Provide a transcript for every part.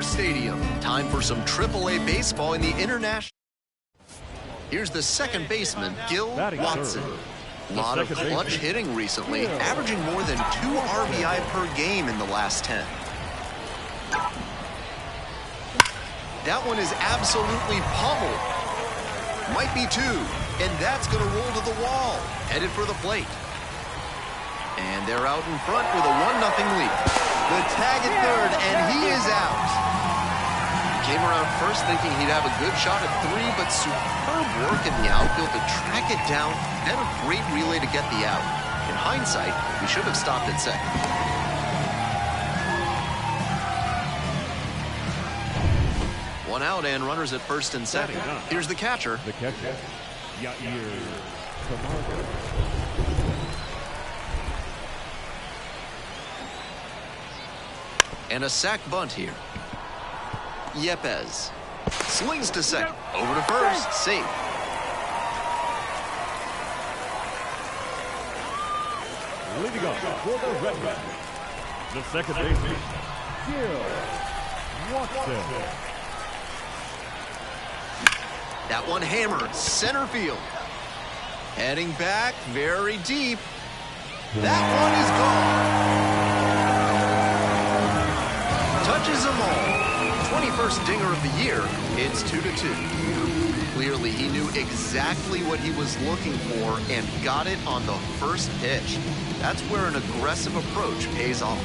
Stadium. Time for some AAA baseball in the international. Here's the second baseman, G.O.A.T. Watson. A lot of clutch hitting recently, averaging more than 2 RBI per game in the last 10. That one is absolutely pummeled. Might be 2, and that's going to roll to the wall. Headed for the plate. And they're out in front with a 1-0 lead. The tag at third, and he is out. Came around first thinking he'd have a good shot at 3, but superb work in the outfield to track it down, and a great relay to get the out. In hindsight, we should have stopped at second. One out and runners at first and second. Here's the catcher. And a sac bunt here. Yepes slings to second. Over to first. Safe. Leading off for the Red Sox, the second baseman, G.O.A.T. That one hammered center field. Heading back very deep. That one is gone. Touches them all. 21st dinger of the year. It's 2-2. Clearly, he knew exactly what he was looking for and got it on the first pitch. That's where an aggressive approach pays off.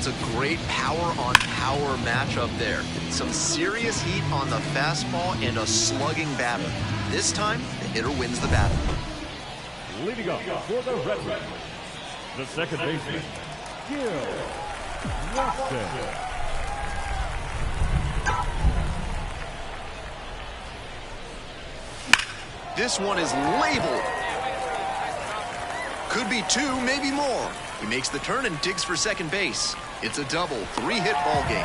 That's a great power-on-power matchup there. Some serious heat on the fastball and a slugging batter. This time, the hitter wins the battle. Leading up for the Red Sox, the second baseman, G.O.A.T. This one is labeled. Could be two, maybe more. He makes the turn and digs for second base. It's a double, three-hit ball game.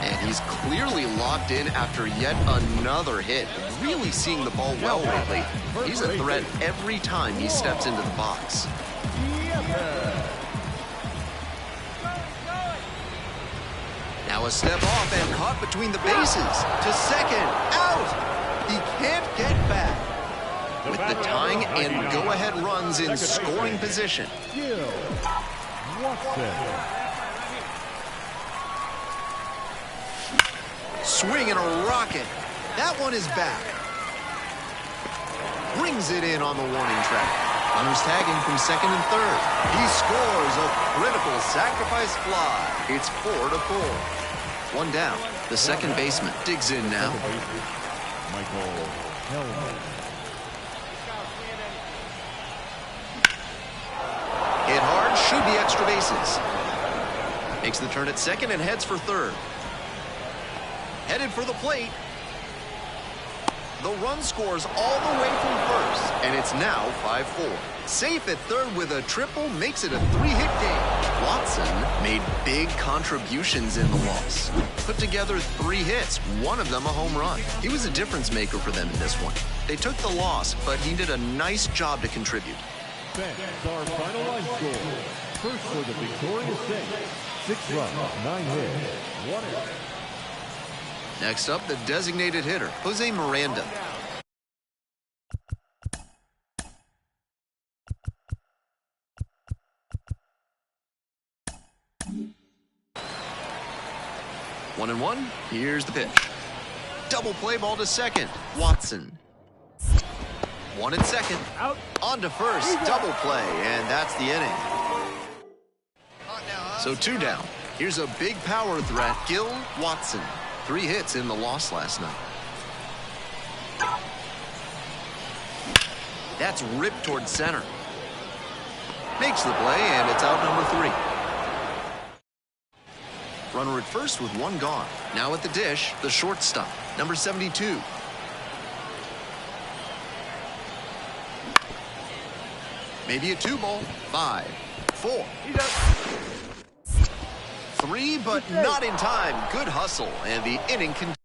And he's clearly locked in after yet another hit. Really seeing the ball well lately. He's a threat every time he steps into the box. Now a step off and caught between the bases. To second, out! He can't get back. With the tying and go-ahead runs in scoring position. Swing and a rocket. That one is back. Brings it in on the warning track. Runners tagging from second and third. He scores a critical sacrifice fly. It's 4-4. One down. The second baseman digs in now. Hit hard, should be extra bases. Makes the turn at second and heads for third. Headed for the plate. The run scores all the way from first, and it's now 5-4. Safe at third with a triple makes it a three-hit game. Watson made big contributions in the loss. Put together 3 hits, one of them a home run. He was a difference maker for them in this one. They took the loss, but he did a nice job to contribute. That's our finalized score. First for the victorious Saints, 6 runs, 9 hits, 1 error. Next up, the designated hitter, Jose Miranda. One and one, here's the pitch. Double play ball to second, Watson. One at second, out. On to first, double play, and that's the inning. So 2 down. Here's a big power threat, Gil Watson. 3 hits in the loss last night. That's ripped towards center. Makes the play, and it's out number 3. Runner at first with 1 gone. Now at the dish, the shortstop, number 72. Maybe a 2-ball. 5, 4. 3, but not in time. Good hustle, and the inning continues.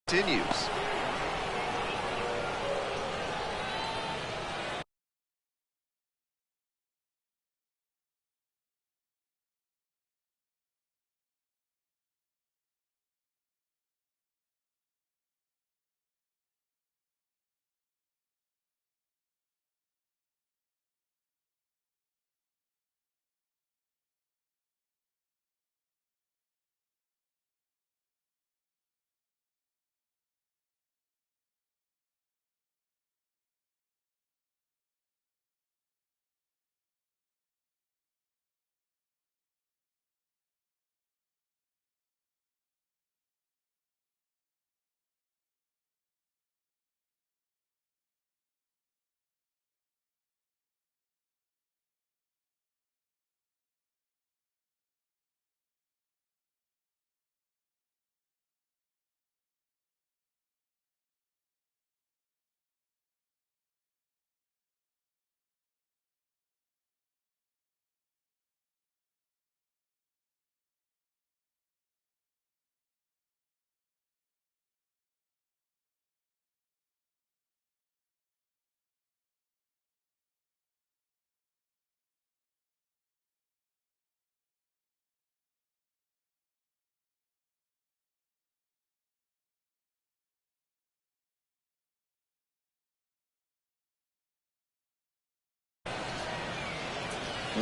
Continues.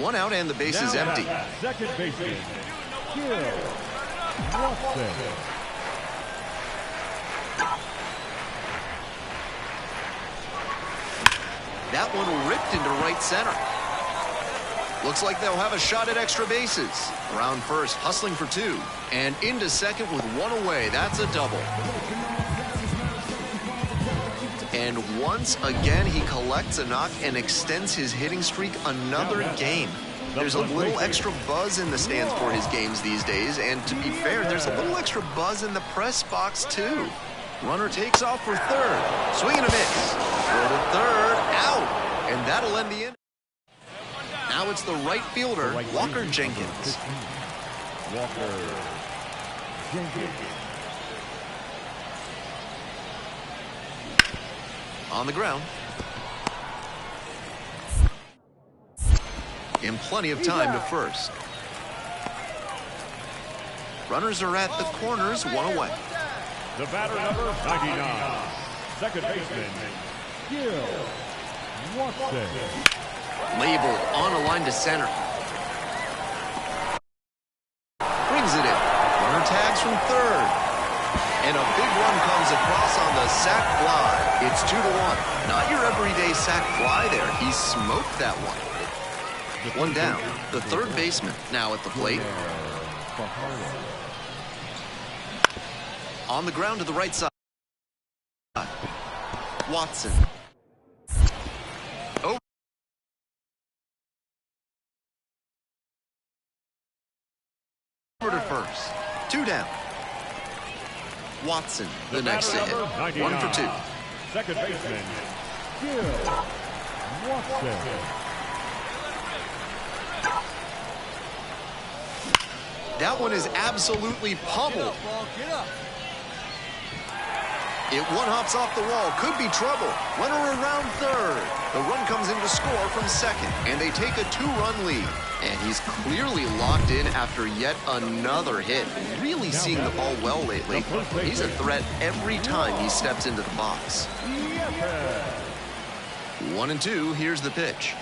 One out and the base is empty. Second baseman, G.O.A.T. That one ripped into right center. Looks like they'll have a shot at extra bases. Around first, hustling for two. And into second with one away. That's a double. And once again, he collects a knock and extends his hitting streak another game. There's a little extra buzz in the stands for his games these days. And to be fair, there's a little extra buzz in the press box, too. Runner takes off for third. Swing and a miss. Throw to third. Out. And that'll end the inning. Now it's the right fielder, Walker Jenkins. Walker Jenkins. On the ground. And plenty of time to first. Runners are at the corners, one away. The batter, number 99, second baseman, G.O.A.T. Labeled on a line to center. Brings it in. Runner tags from third. And a big run comes across on the sac fly. It's 2-1. Not your everyday sac fly there. He smoked that one. One down. The third baseman now at the plate. On the ground to the right side. Watson. Over to first. Two down. Watson, the next to hit. 1 for 2. Second baseman, Watson. That one is absolutely pummeled. It one-hops off the wall. Could be trouble. Runner around third. The run comes in to score from second, and they take a 2-run lead. And he's clearly locked in after yet another hit. Really seeing the ball well lately. He's a threat every time he steps into the box. 1-2, here's the pitch.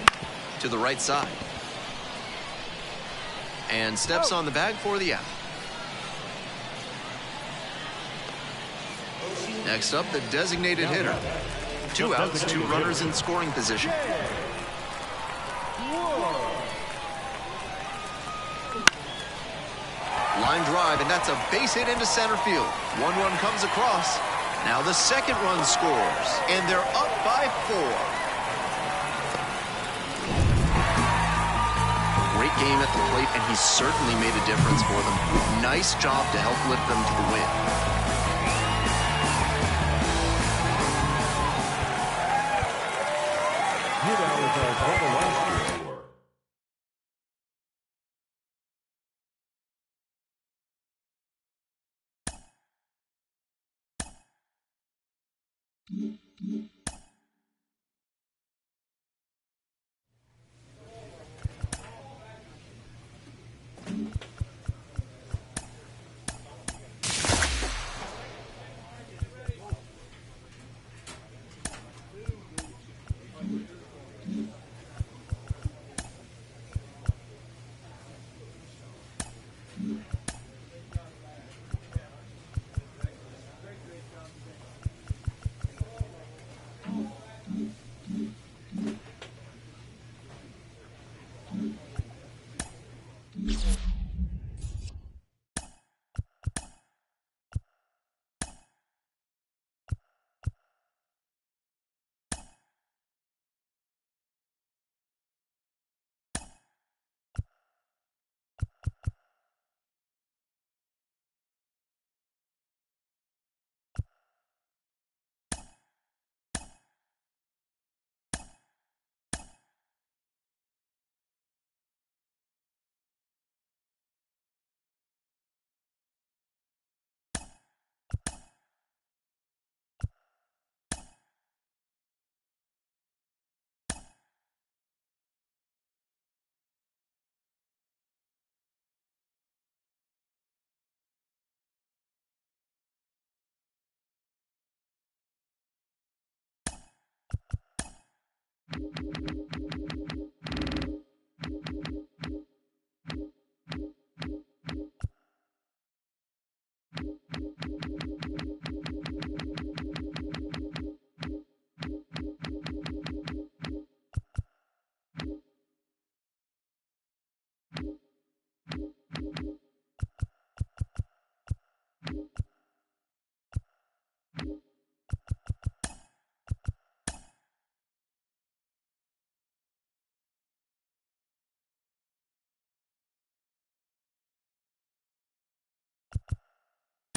To the right side. And steps on the bag for the out. Next up, the designated hitter. 2 outs, 2 runners in scoring position. Line drive, and that's a base hit into center field. 1 run comes across. Now the second run scores, and they're up by 4. Great game at the plate, and he certainly made a difference for them. Nice job to help lift them to the win. Here now is our total last score.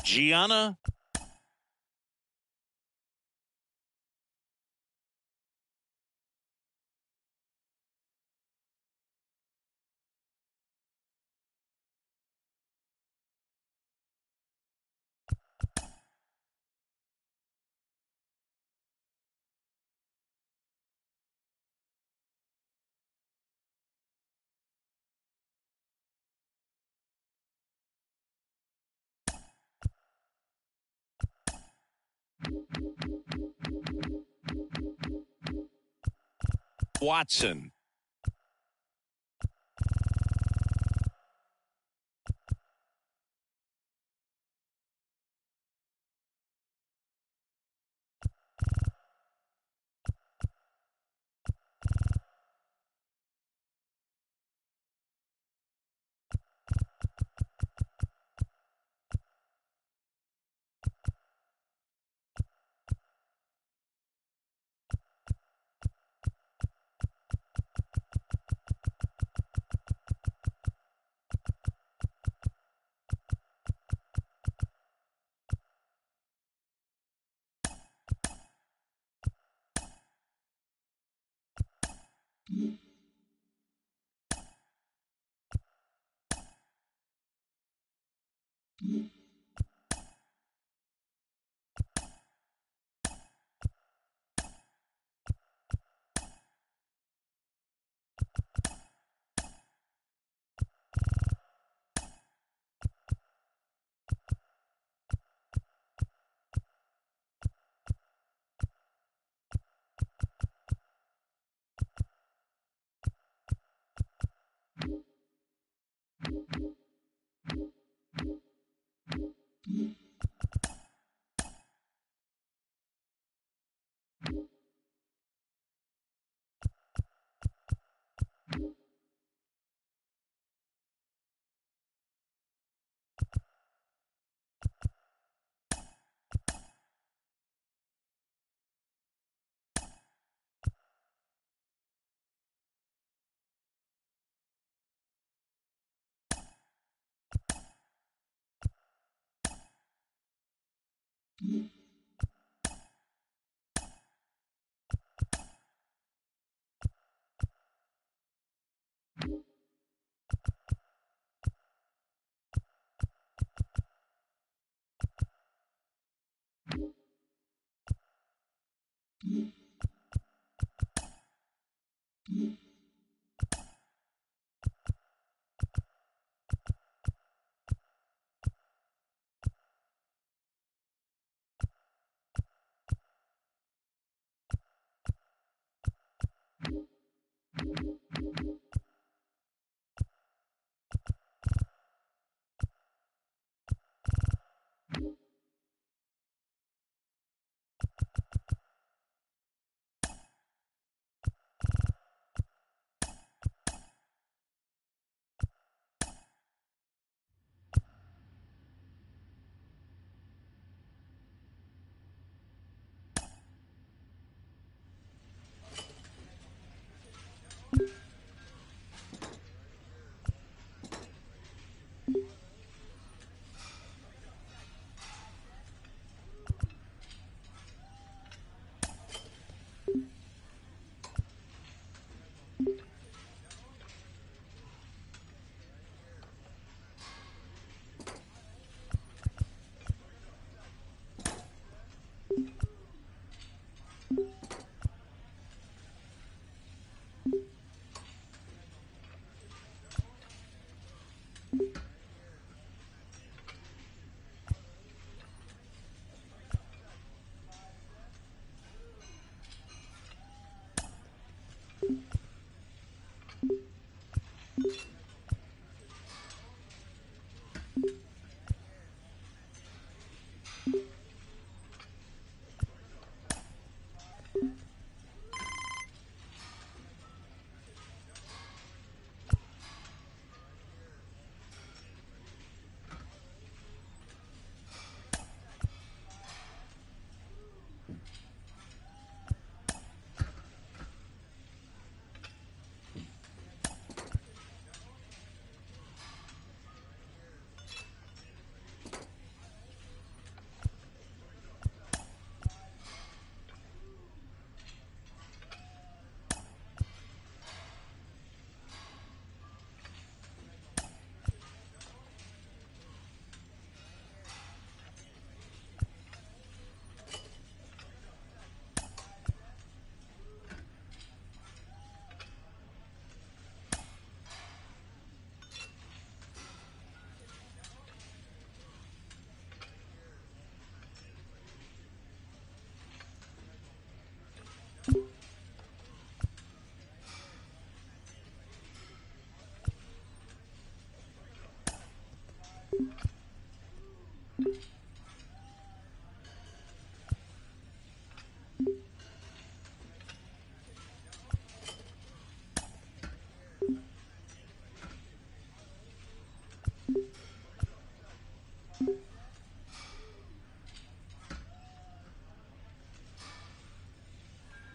Gianna Watson.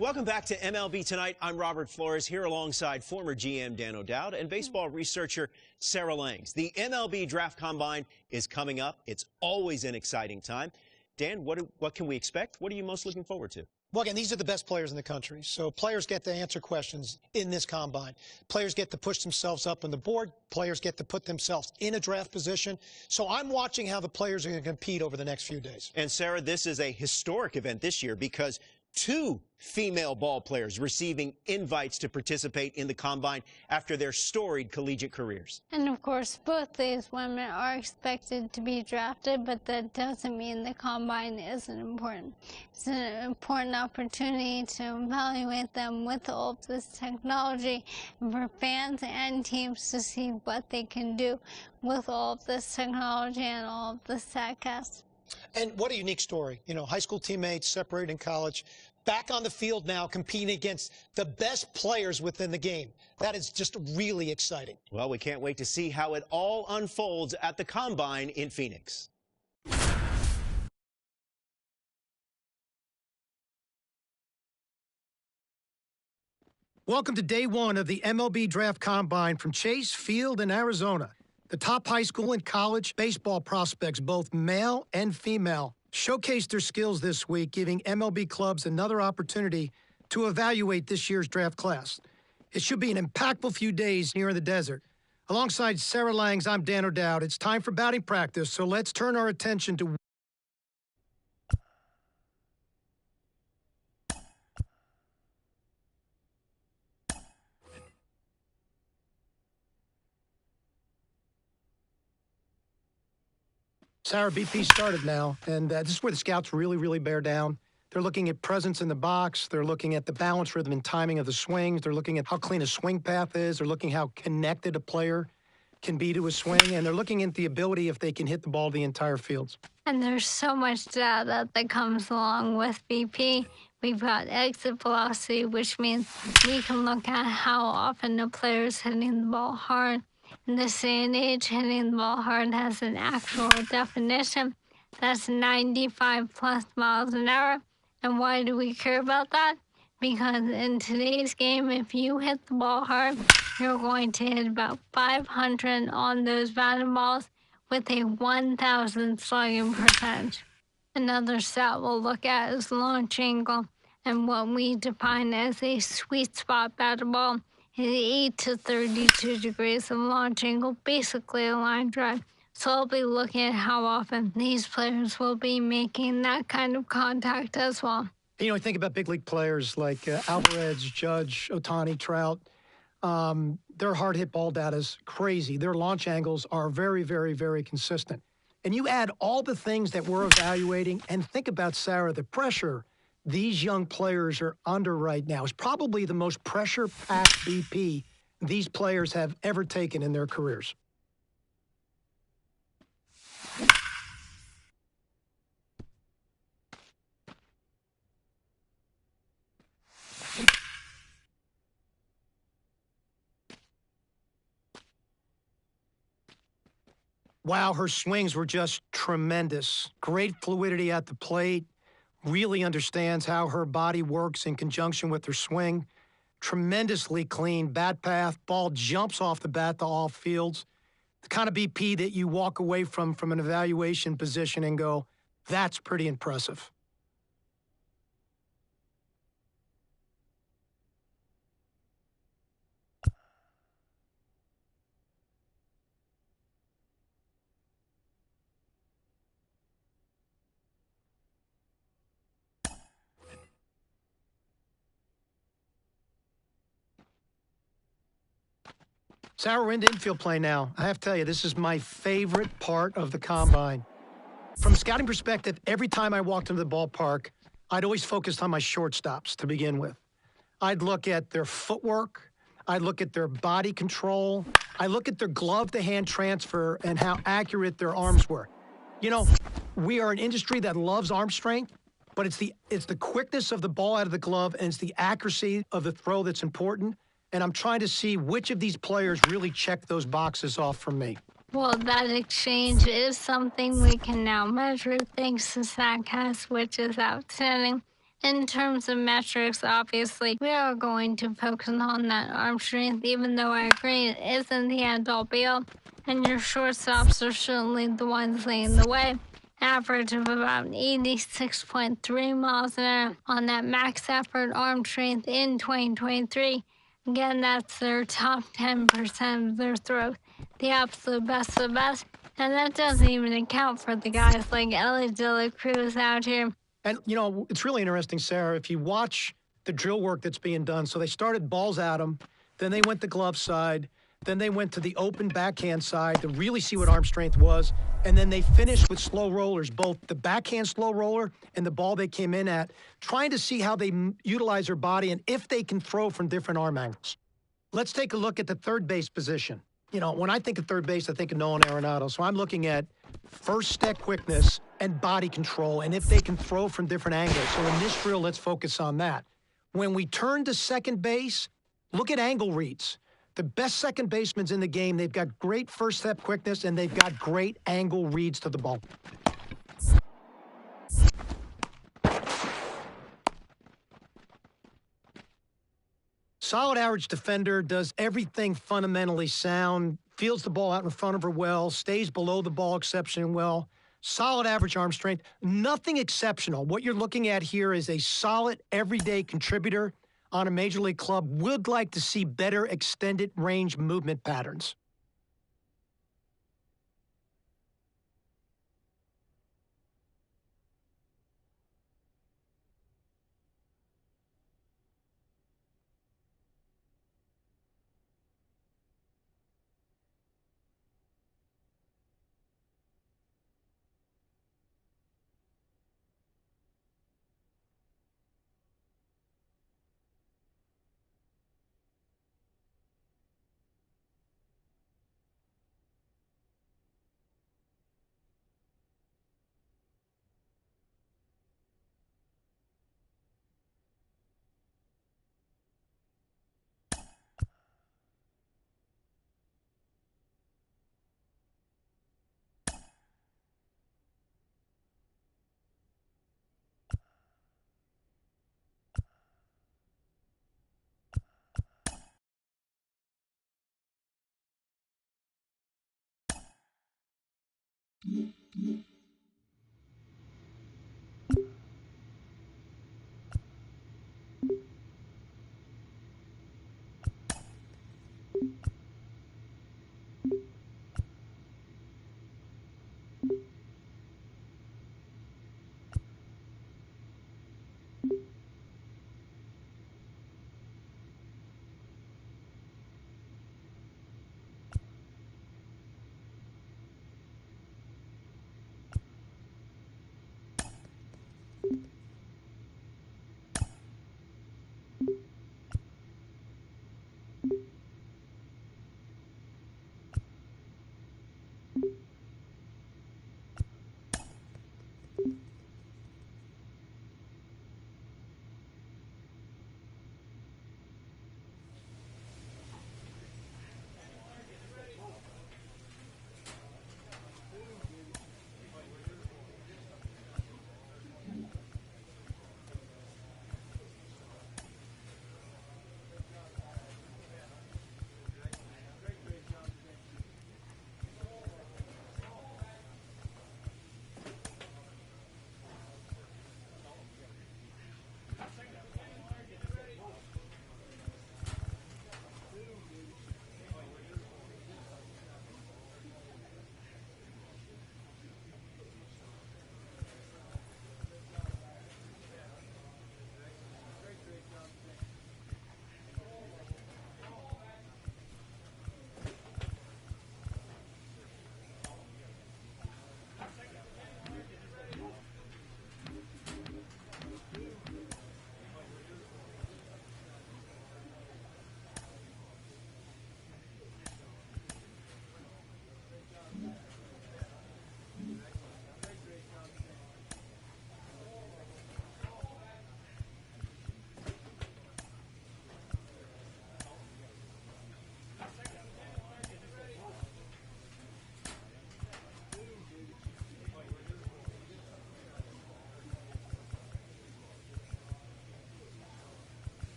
Welcome back to MLB Tonight. I'm Robert Flores here alongside former GM Dan O'Dowd and baseball researcher Sarah Langs. The MLB Draft Combine is coming up. It's always an exciting time. Dan, what can we expect? What are you most looking forward to? Well, again, these are the best players in the country. So players get to answer questions in this combine. Players get to push themselves up on the board. Players get to put themselves in a draft position. So I'm watching how the players are going to compete over the next few days. And Sarah, this is a historic event this year because 2 female ball players receiving invites to participate in the Combine after their storied collegiate careers. And of course, both these women are expected to be drafted, but that doesn't mean the Combine isn't important. It's an important opportunity to evaluate them with all of this technology and for fans and teams to see what they can do with all of this technology and all of the StatCast. And what a unique story. You know, high school teammates separated in college, back on the field now competing against the best players within the game. That is just really exciting. Well, we can't wait to see how it all unfolds at the Combine in Phoenix. Welcome to day 1 of the MLB Draft Combine from Chase Field in Arizona. The top high school and college baseball prospects, both male and female, showcased their skills this week, giving MLB clubs another opportunity to evaluate this year's draft class. It should be an impactful few days here in the desert. Alongside Sarah Langs, I'm Dan O'Dowd. It's time for batting practice, so let's turn our attention to Sarah, BP started now, and this is where the scouts really, really bear down. They're looking at presence in the box. They're looking at the balance, rhythm, and timing of the swings. They're looking at how clean a swing path is. They're looking how connected a player can be to a swing, and they're looking at the ability if they can hit the ball the entire fields. And there's so much data that comes along with BP. We've got exit velocity, which means we can look at how often a player is hitting the ball hard. In this day and age, hitting the ball hard has an actual definition. That's 95 plus miles an hour. And why do we care about that? Because in today's game, if you hit the ball hard, you're going to hit about 500 on those batted balls with a 1,000 slugging percentage. Another stat we'll look at is launch angle, and what we define as a sweet spot batted ball is 8 to 32 degrees of launch angle, basically a line drive. So I'll be looking at how often these players will be making that kind of contact as well. You know, I think about big league players like Alvarez, Judge, Ohtani, Trout. Their hard hit ball data is crazy. Their launch angles are very, very, very consistent. And you add all the things that we're evaluating, and think about, Sarah, the pressure these young players are under right now is probably the most pressure-packed BP these players have ever taken in their careers. Wow, her swings were just tremendous. Great fluidity at the plate. Really understands how her body works in conjunction with her swing. Tremendously clean bat path. Ball jumps off the bat to all fields. The kind of BP that you walk away from an evaluation position and go, that's pretty impressive. Sarah, we're into infield play now. I have to tell you, this is my favorite part of the combine. From a scouting perspective, every time I walked into the ballpark, I'd always focused on my shortstops to begin with. I'd look at their footwork. I'd look at their body control. I look at their glove-to-hand transfer and how accurate their arms were. You know, we are an industry that loves arm strength, but it's the quickness of the ball out of the glove and it's the accuracy of the throw that's important. And I'm trying to see which of these players really check those boxes off for me. Well, that exchange is something we can now measure thanks to StatCast, which is outstanding. In terms of metrics, obviously, we are going to focus on that arm strength, even though I agree it isn't the end-all be-all. And your shortstops are certainly the ones leading the way. Average of about 86.3 miles an hour on that max effort arm strength in 2023. Again, that's their top 10% of their throws, the absolute best of the best. And that doesn't even account for the guys like Ellie De La Cruz out here. And, you know, it's really interesting, Sarah, if you watch the drill work that's being done. So they started balls at them, then they went to glove side, then they went to the open backhand side to really see what arm strength was. And then they finished with slow rollers, both the backhand slow roller and the ball they came in at, trying to see how they utilize their body and if they can throw from different arm angles. Let's take a look at the third base position. You know, when I think of third base, I think of Nolan Arenado. So I'm looking at first step quickness and body control and if they can throw from different angles. So in this drill, let's focus on that. When we turn to second base, look at angle reads. The best second basemen in the game, they've got great first step quickness and they've got great angle reads to the ball. Solid average defender, does everything fundamentally sound, fields the ball out in front of her well, stays below the ball exceptionally well. Solid average arm strength, nothing exceptional. What you're looking at here is a solid everyday contributor on a major league club. Would like to see better extended range movement patterns.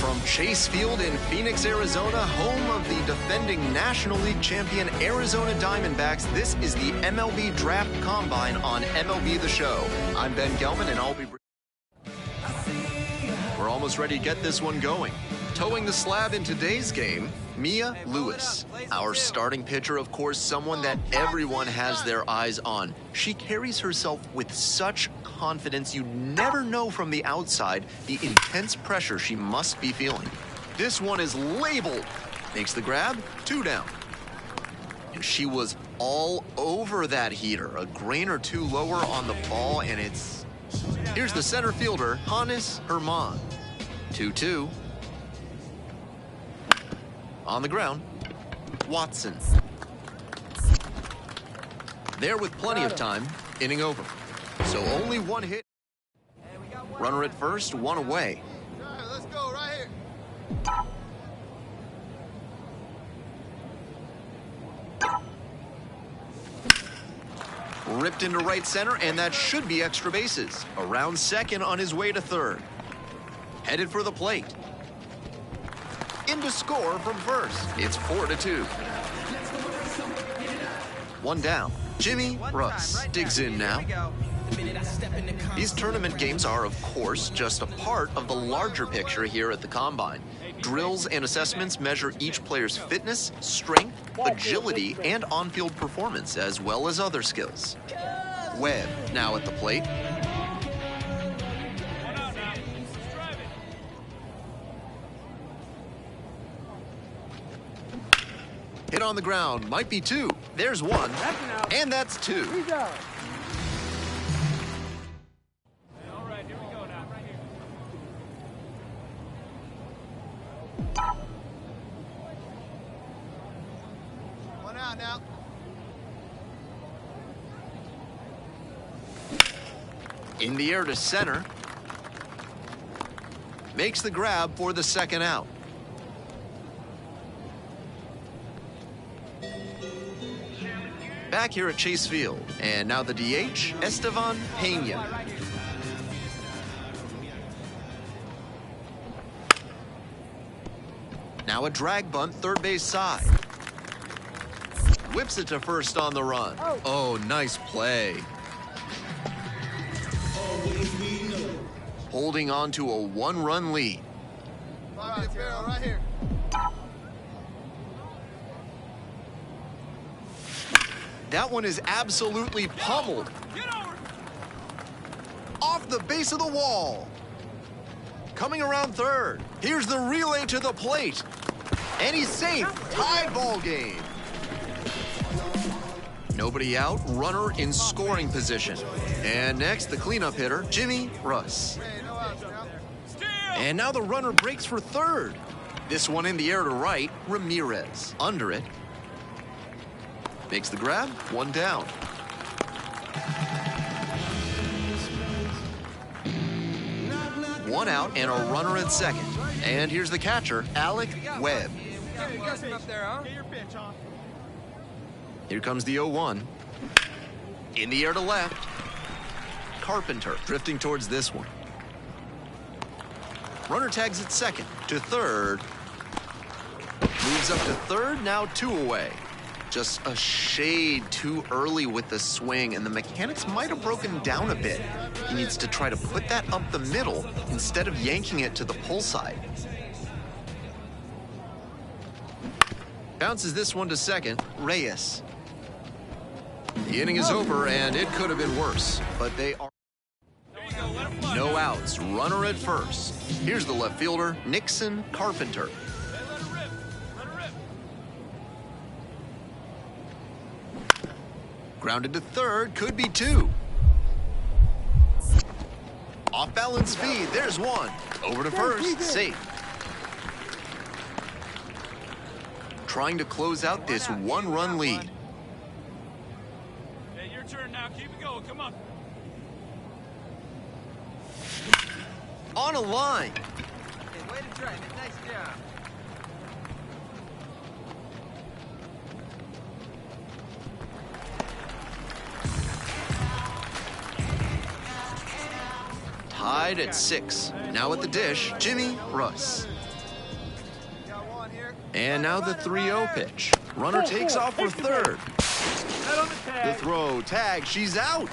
From Chase Field in Phoenix, Arizona, home of the defending National League champion Arizona Diamondbacks, this is the MLB Draft Combine on MLB The Show. I'm Ben Gelman, and I'll be... We're almost ready to get this one going. Towing the slab in today's game, Mia Lewis. Our starting pitcher, of course, someone that everyone has their eyes on. She carries herself with such confidence you never know from the outside the intense pressure she must be feeling. This one is labeled. Makes the grab, 2 down. And she was all over that heater. A grain or two lower on the ball, and it's... Here's the center fielder, Hannes Herman. 2-2. On the ground, Watson. There with plenty of time, inning over. So only 1 hit. Runner at first, 1 away. Let's go right here. Ripped into right center, and that should be extra bases. Around second on his way to third. Headed for the plate. In to score from first. It's 4-2. 1 down. Jimmy Russ digs in now. These tournament games are, of course, just a part of the larger picture here at the Combine. Drills and assessments measure each player's fitness, strength, agility, and on-field performance, as well as other skills. Webb now at the plate. Hit on the ground, might be 2. There's 1, and that's 2. All right, here we go now, right here. out now. In the air to center. Makes the grab for the second out. Back here at Chase Field. And now the DH, Estevan Pena. Now a drag bunt, third base side. Whips it to first on the run. Oh, nice play. Holding on to a one-run lead. Right here. That one is absolutely pummeled. Off the base of the wall. Coming around third. Here's the relay to the plate. And he's safe. Tie ball game. Nobody out. Runner in scoring position. And next, the cleanup hitter, Jimmy Russ. And now the runner breaks for third. This one in the air to right, Ramirez. Under it. Makes the grab, one down. One out and a runner at second. And here's the catcher, Alec Webb. Here comes the 0-1. In the air to left. Carpenter drifting towards this one. Runner tags at second to third. Moves up to third, now 2 away. Just a shade too early with the swing, and the mechanics might have broken down a bit. He needs to try to put that up the middle instead of yanking it to the pull side. Bounces this one to second, Reyes. The inning is over, and it could have been worse, but they are no outs, runner at first. Here's the left fielder, Nixon Carpenter. Grounded to third, could be 2. Off balance speed, there's 1. Over to first, safe. Trying to close out this one-run lead. Hey, your turn now. Keep it going. Come on. On a line. Hey, way to try, man. Nice job. Tied at 6. Now at the dish, Jimmy Russ. And now the 3-0 pitch. Runner takes off for third. The throw, tag, she's out.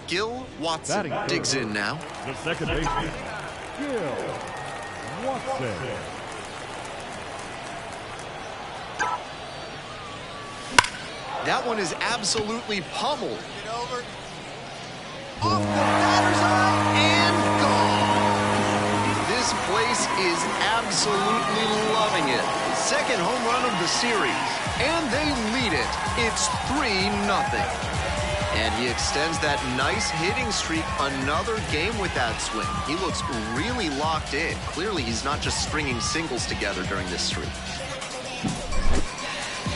Gil Watson digs in now. The second baseman, Gil Watson. That one is absolutely pummeled. Get over. Off the batter's eye and gone. This place is absolutely loving it. Second home run of the series, and they lead it. It's 3-0. And he extends that nice hitting streak another game with that swing. He looks really locked in. Clearly, he's not just stringing singles together during this streak.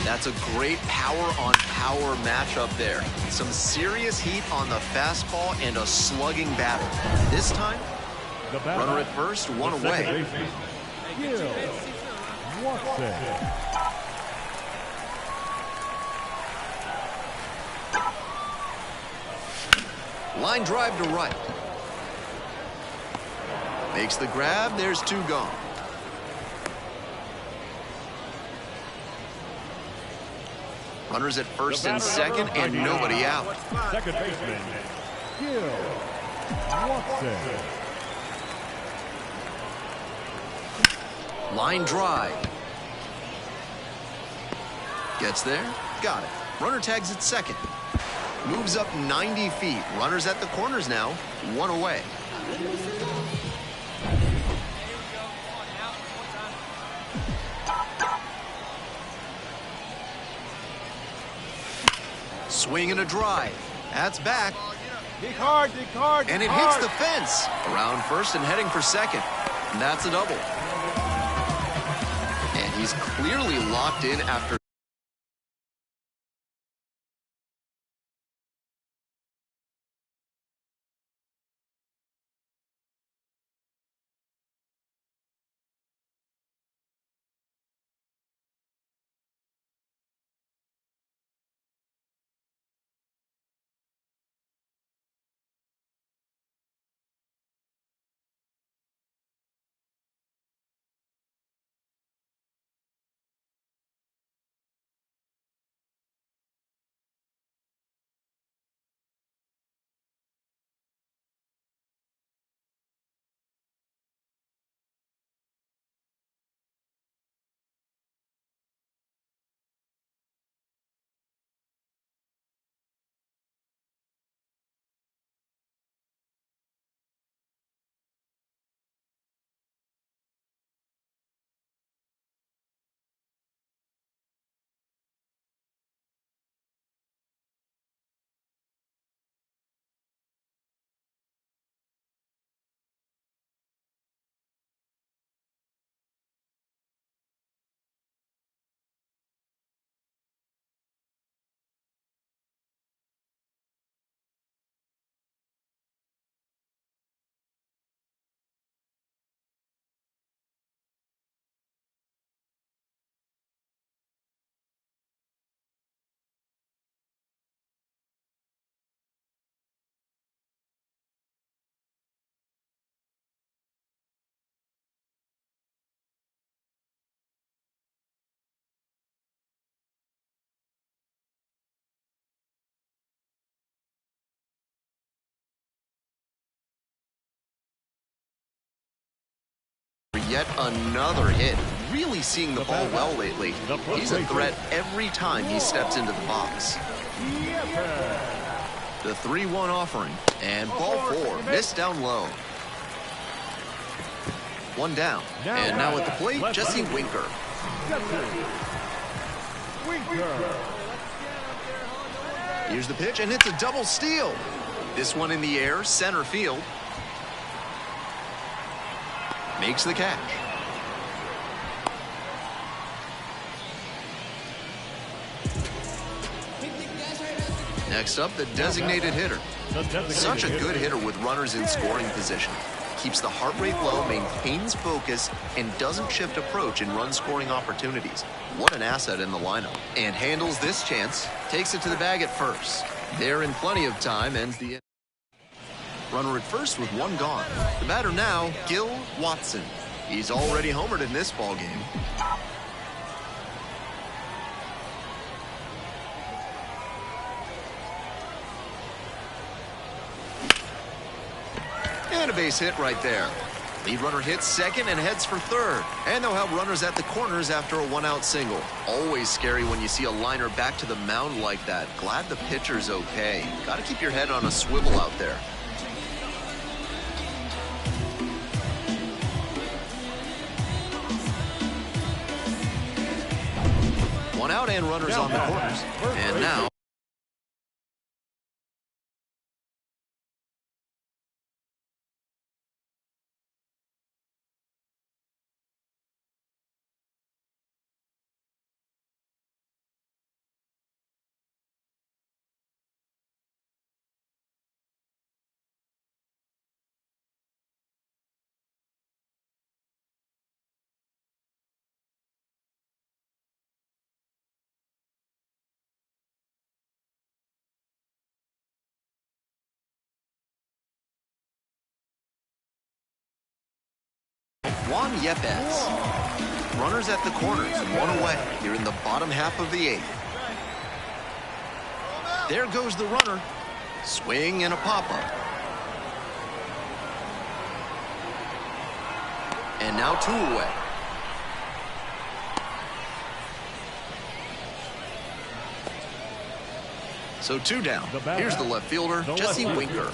That's a great power-on-power matchup there. Some serious heat on the fastball and a slugging batter. This time, runner at first, one away. Gil Watson. Line drive to right. Makes the grab. There's two gone. Runners at first and second, and nobody out. Second baseman, Gil Watson. Line drive. Gets there. Got it. Runner tags at second. Moves up 90 feet. Runners at the corners now. One away. Swing and a drive. That's back. Dig hard, dig hard. And it hits the fence. Around first and heading for second. And that's a double. And he's clearly locked in after. Yet another hit. Really seeing the ball well lately. He's a threat every time he steps into the box. The 3-1 offering. And ball four. Missed down low. One down. And now at the plate, Jesse Winker. Here's the pitch, and it's a double steal. This one in the air, center field. Makes the catch. Next up, the designated hitter. Such a good hitter with runners in scoring position. Keeps the heart rate low, maintains focus, and doesn't shift approach in run-scoring opportunities. What an asset in the lineup. And handles this chance. Takes it to the bag at first. There in plenty of time, ends the inning. Runner at first with one gone. The batter now, Gil Watson. He's already homered in this ball game. base hit right there. Lead runner hits second and heads for third. And they'll have runners at the corners after a one-out single. Always scary when you see a liner back to the mound like that. Glad the pitcher's okay. Got to keep your head on a swivel out there. One out and runners on the corners. And now... Juan Yepes. Runners at the corners, one away here in the bottom half of the eighth. There goes the runner. Swing and a pop-up. And now two away. So two down. Here's the left fielder, Jesse Winker.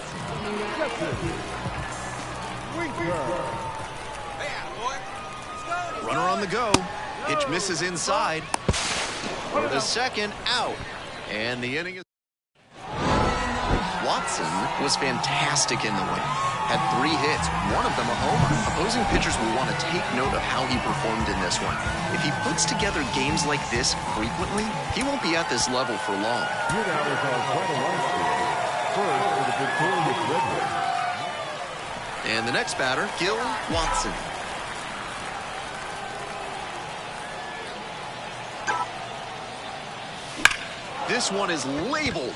Runner on the go. Pitch misses inside. For the second, out. And the inning is... Watson was fantastic in the win. Had 3 hits, one of them a homer. Opposing pitchers will want to take note of how he performed in this one. If he puts together games like this frequently, he won't be at this level for long. Here now is our final run score. First for the victorious Red Wings. And the next batter, Gil Watson. This one is labeled.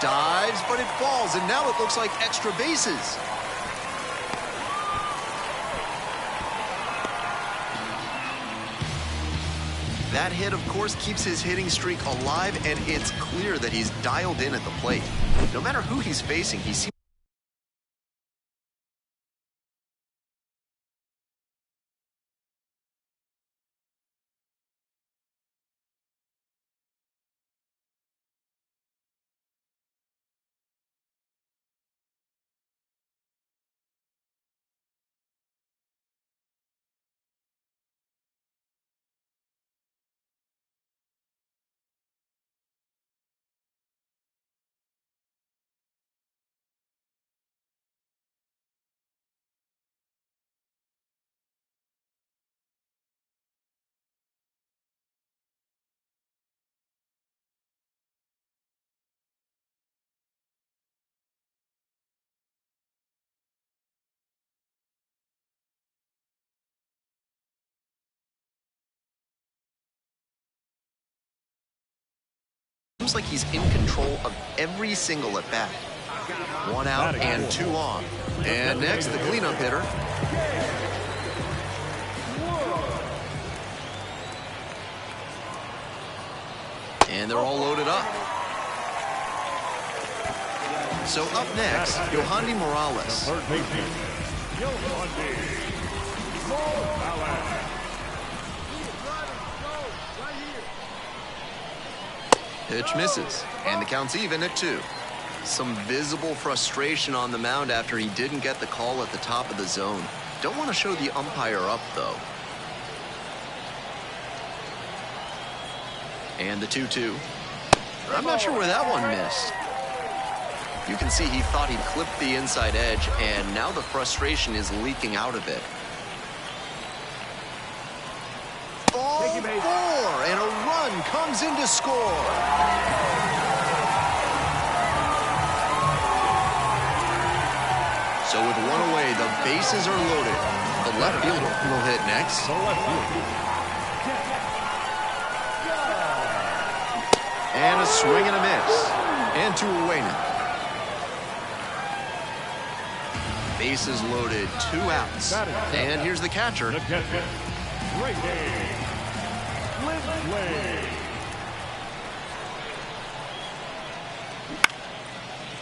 Dives, but it falls, and now it looks like extra bases. That hit, of course, keeps his hitting streak alive, and it's clear that he's dialed in at the plate. No matter who he's facing, he seems... Seems like he's in control of every single at bat. 1 out and 2 on. And next, the cleanup hitter. And they're all loaded up. So up next, Yohandy Morales. Pitch misses, and the count's even at 2. Some visible frustration on the mound after he didn't get the call at the top of the zone. Don't want to show the umpire up, though. And the 2-2. I'm not sure where that one missed. You can see he thought he'd clipped the inside edge, and now the frustration is leaking out of it. Ball 4, and a run comes in to score. So with 1 away, the bases are loaded. The left fielder will hit next. And a swing and a miss. And 2 away now. Bases loaded, 2 outs. And here's the catcher.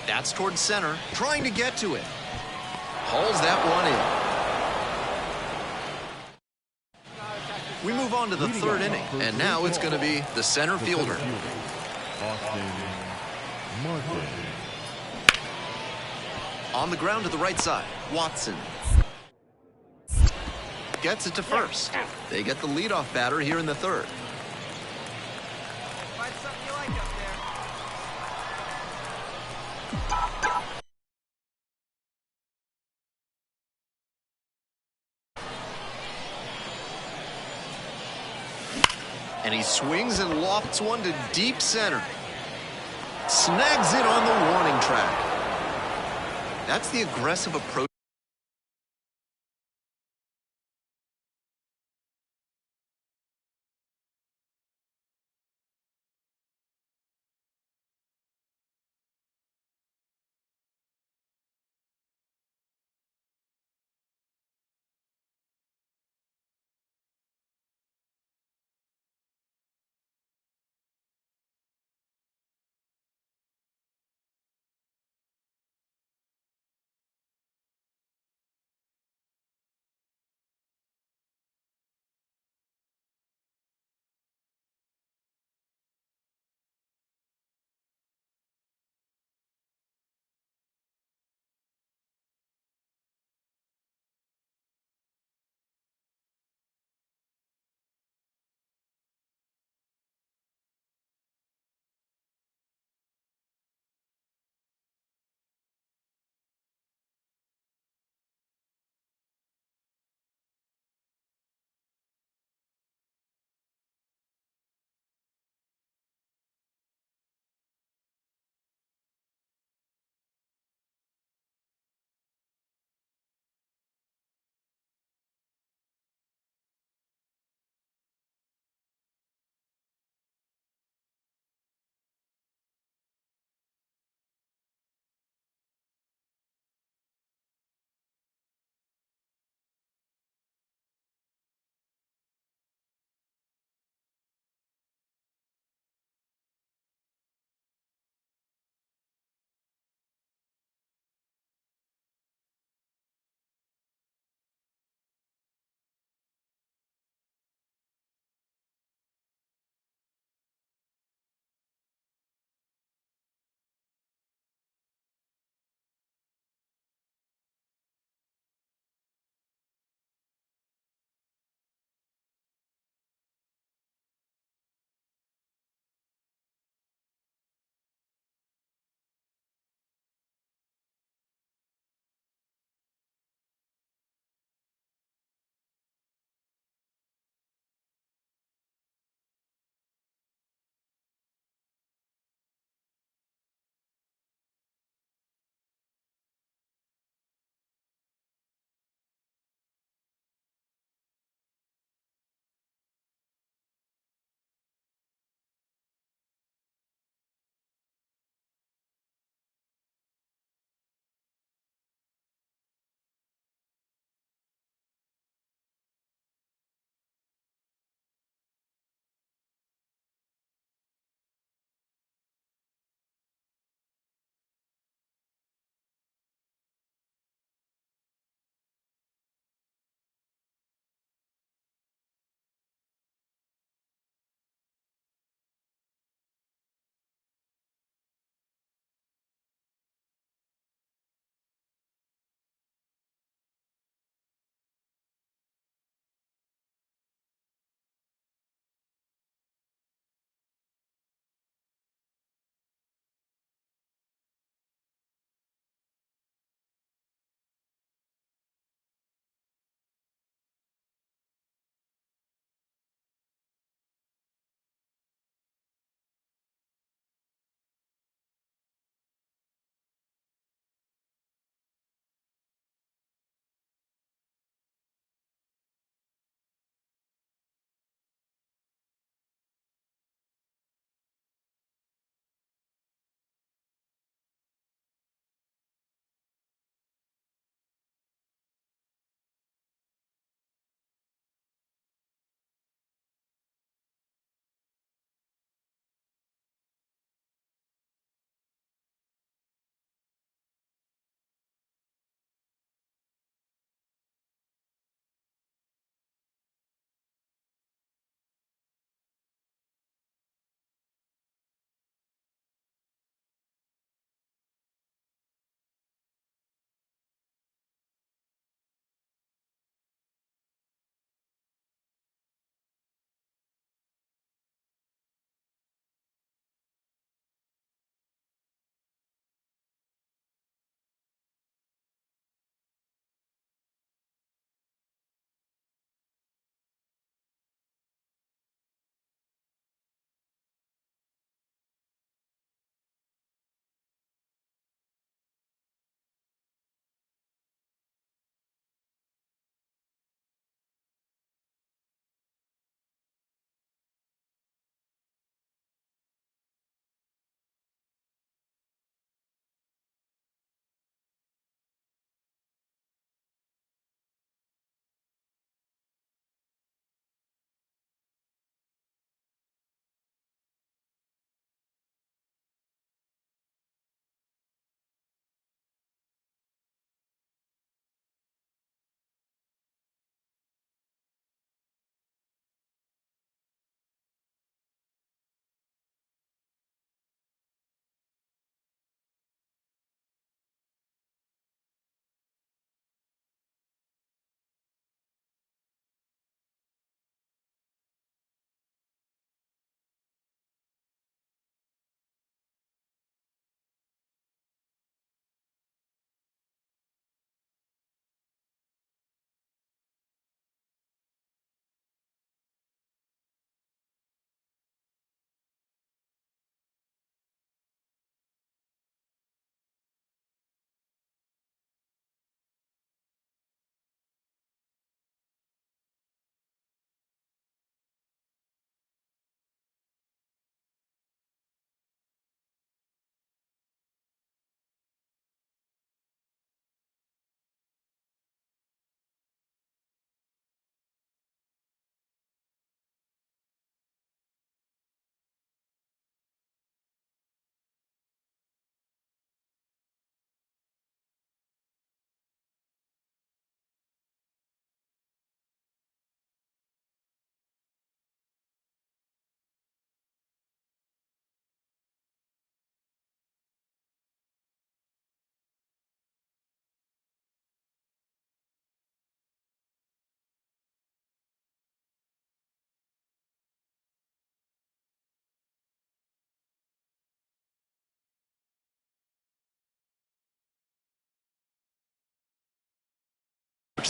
That's towards center, trying to get to it. Hauls that one in. We move on to the third inning, and now it's going to be the center fielder. On the ground to the right side, Watson. Gets it to first. They get the leadoff batter here in the third. Find something you like up there. And he swings and lofts one to deep center. Snags it on the warning track. That's the aggressive approach.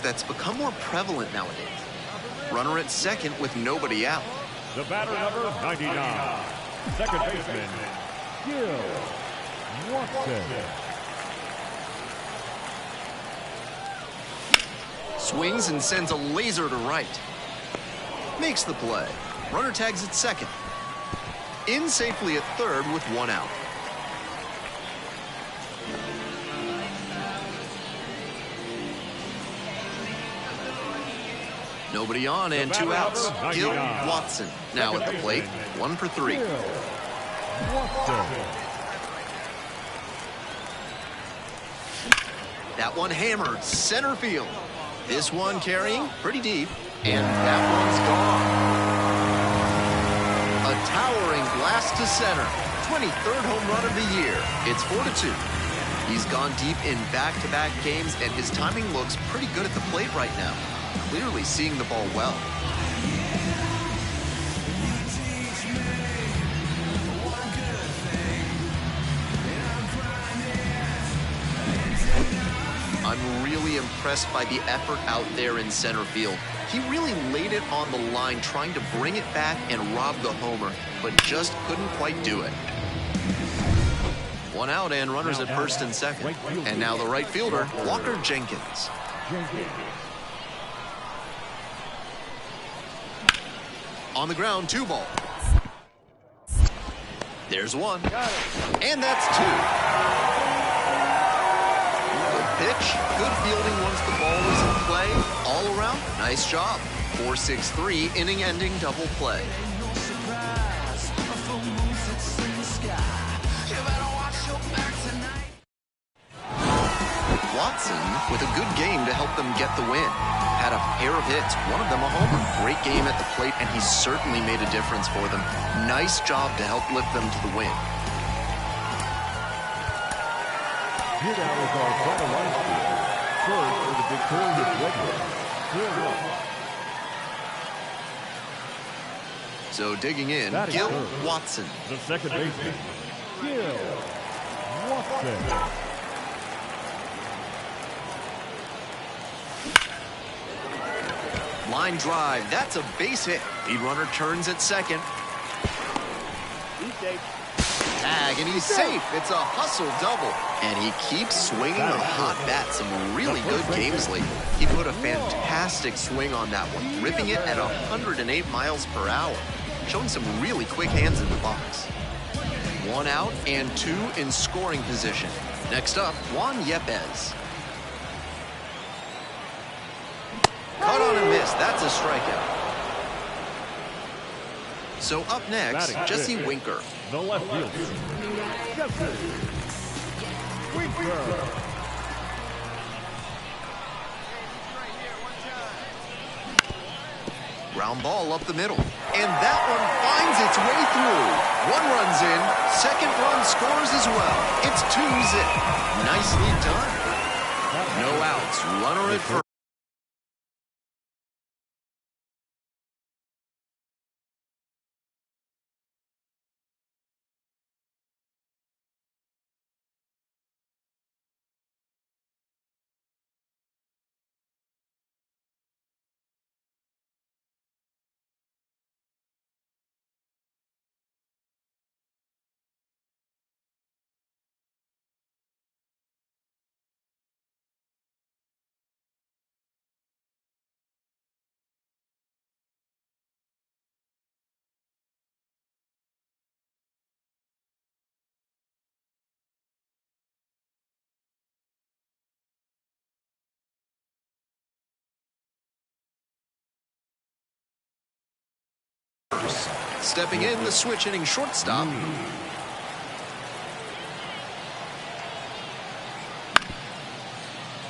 that's become more prevalent nowadays. Runner at second with nobody out. The batter, number 99, second baseman, G.O.A.T. Swings and sends a laser to right. Makes the play. Runner tags at second. In safely at third with one out. Nobody on and two outs. G.O.A.T. Watson now at the plate. 1 for 3. That one hammered center field. This one carrying pretty deep, and that one's gone. A towering blast to center. 23rd home run of the year. It's 4-2. He's gone deep in back-to-back games, and his timing looks pretty good at the plate right now. Clearly seeing the ball well. I'm really impressed by the effort out there in center field. He really laid it on the line, trying to bring it back and rob the homer, but just couldn't quite do it. One out and runners at first and second. And now the right fielder, Walker Jenkins. On the ground, 2 ball. There's 1. And that's 2. Good pitch, good fielding once the ball was in play. All around, nice job. 4-6-3, inning-ending double play. Watson with a good game to help them get the win. Had a pair of hits, one of them a homer. Great game at the plate, and he certainly made a difference for them. Nice job to help lift them to the win. Here now is our final line score. First for the victorious Regulars, 4-1. So digging in, G.O.A.T. Watson. The second baseman, G.O.A.T. Watson. Line drive, that's a base hit. Lead runner turns at second. Tag, and he's safe. It's a hustle double. And he keeps swinging a hot bat. Some really good games lately. He put a fantastic swing on that one, ripping it at 108 miles per hour. Showing some really quick hands in the box. 1 out and 2 in scoring position. Next up, Juan Yepez. Caught on a miss. That's a strikeout. So up next, Jesse Winker. The left fielder, Jesse Winker. Ground ball up the middle. And that one finds its way through. 1 runs in. Second run scores as well. It's 2-zip. Nicely done. No outs. Runner at first. Stepping in, the switch hitting shortstop.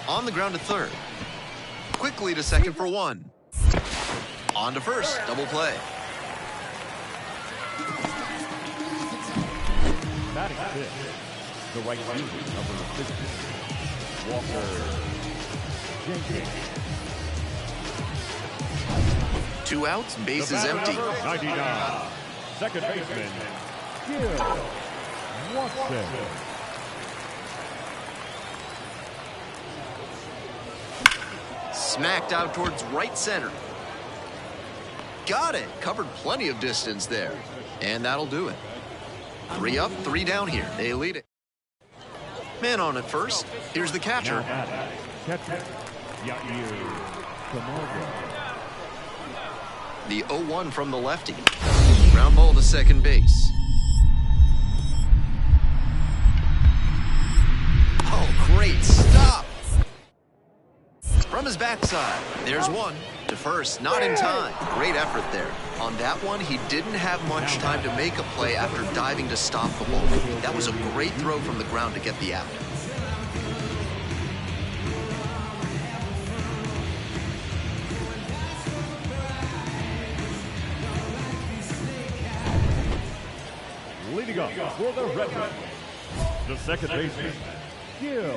On the ground to third. Quickly to second for 1. On to first, double play. Batting fifth, the right fielder, number 50, Walker Jenkins. 2 outs, bases empty. 99, second baseman, G.O.A.T. Watson. Smacked out towards right center. Got it. Covered plenty of distance there. And that'll do it. 3 up, 3 down here. They lead it. Man on at first. Here's the catcher. The 0-1 from the lefty. Ground ball to second base. Oh, great stop. From his backside, there's one. To first, not in time. Great effort there. On that one, he didn't have much time to make a play after diving to stop the ball. That was a great throw from the ground to get the out. Leading up for the Redmen, the second baseman, G.O.A.T.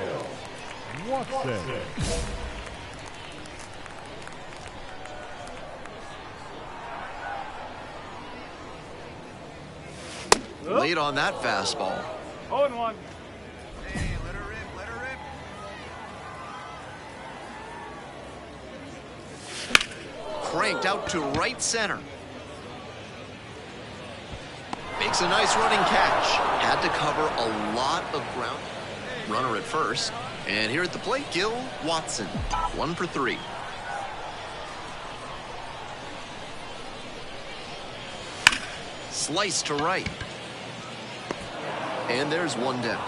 Late on that fastball. 0-1. Cranked out to right center. Makes a nice running catch. Had to cover a lot of ground. Runner at first. And here at the plate, Watson. 1 for 3. Slice to right. And there's 1 down.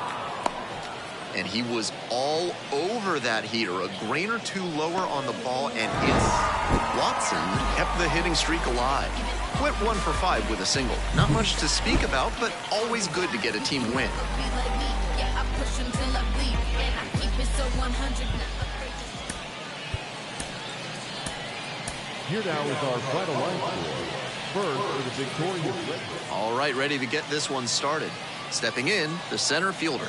And he was all over that heater. A grain or 2 lower on the ball and in. Watson kept the hitting streak alive. Went 1 for 5 with a single. Not much to speak about, but always good to get a team win. Here now is our final line score. First for the victorious Redmen. All right, ready to get this one started. Stepping in, the center fielder.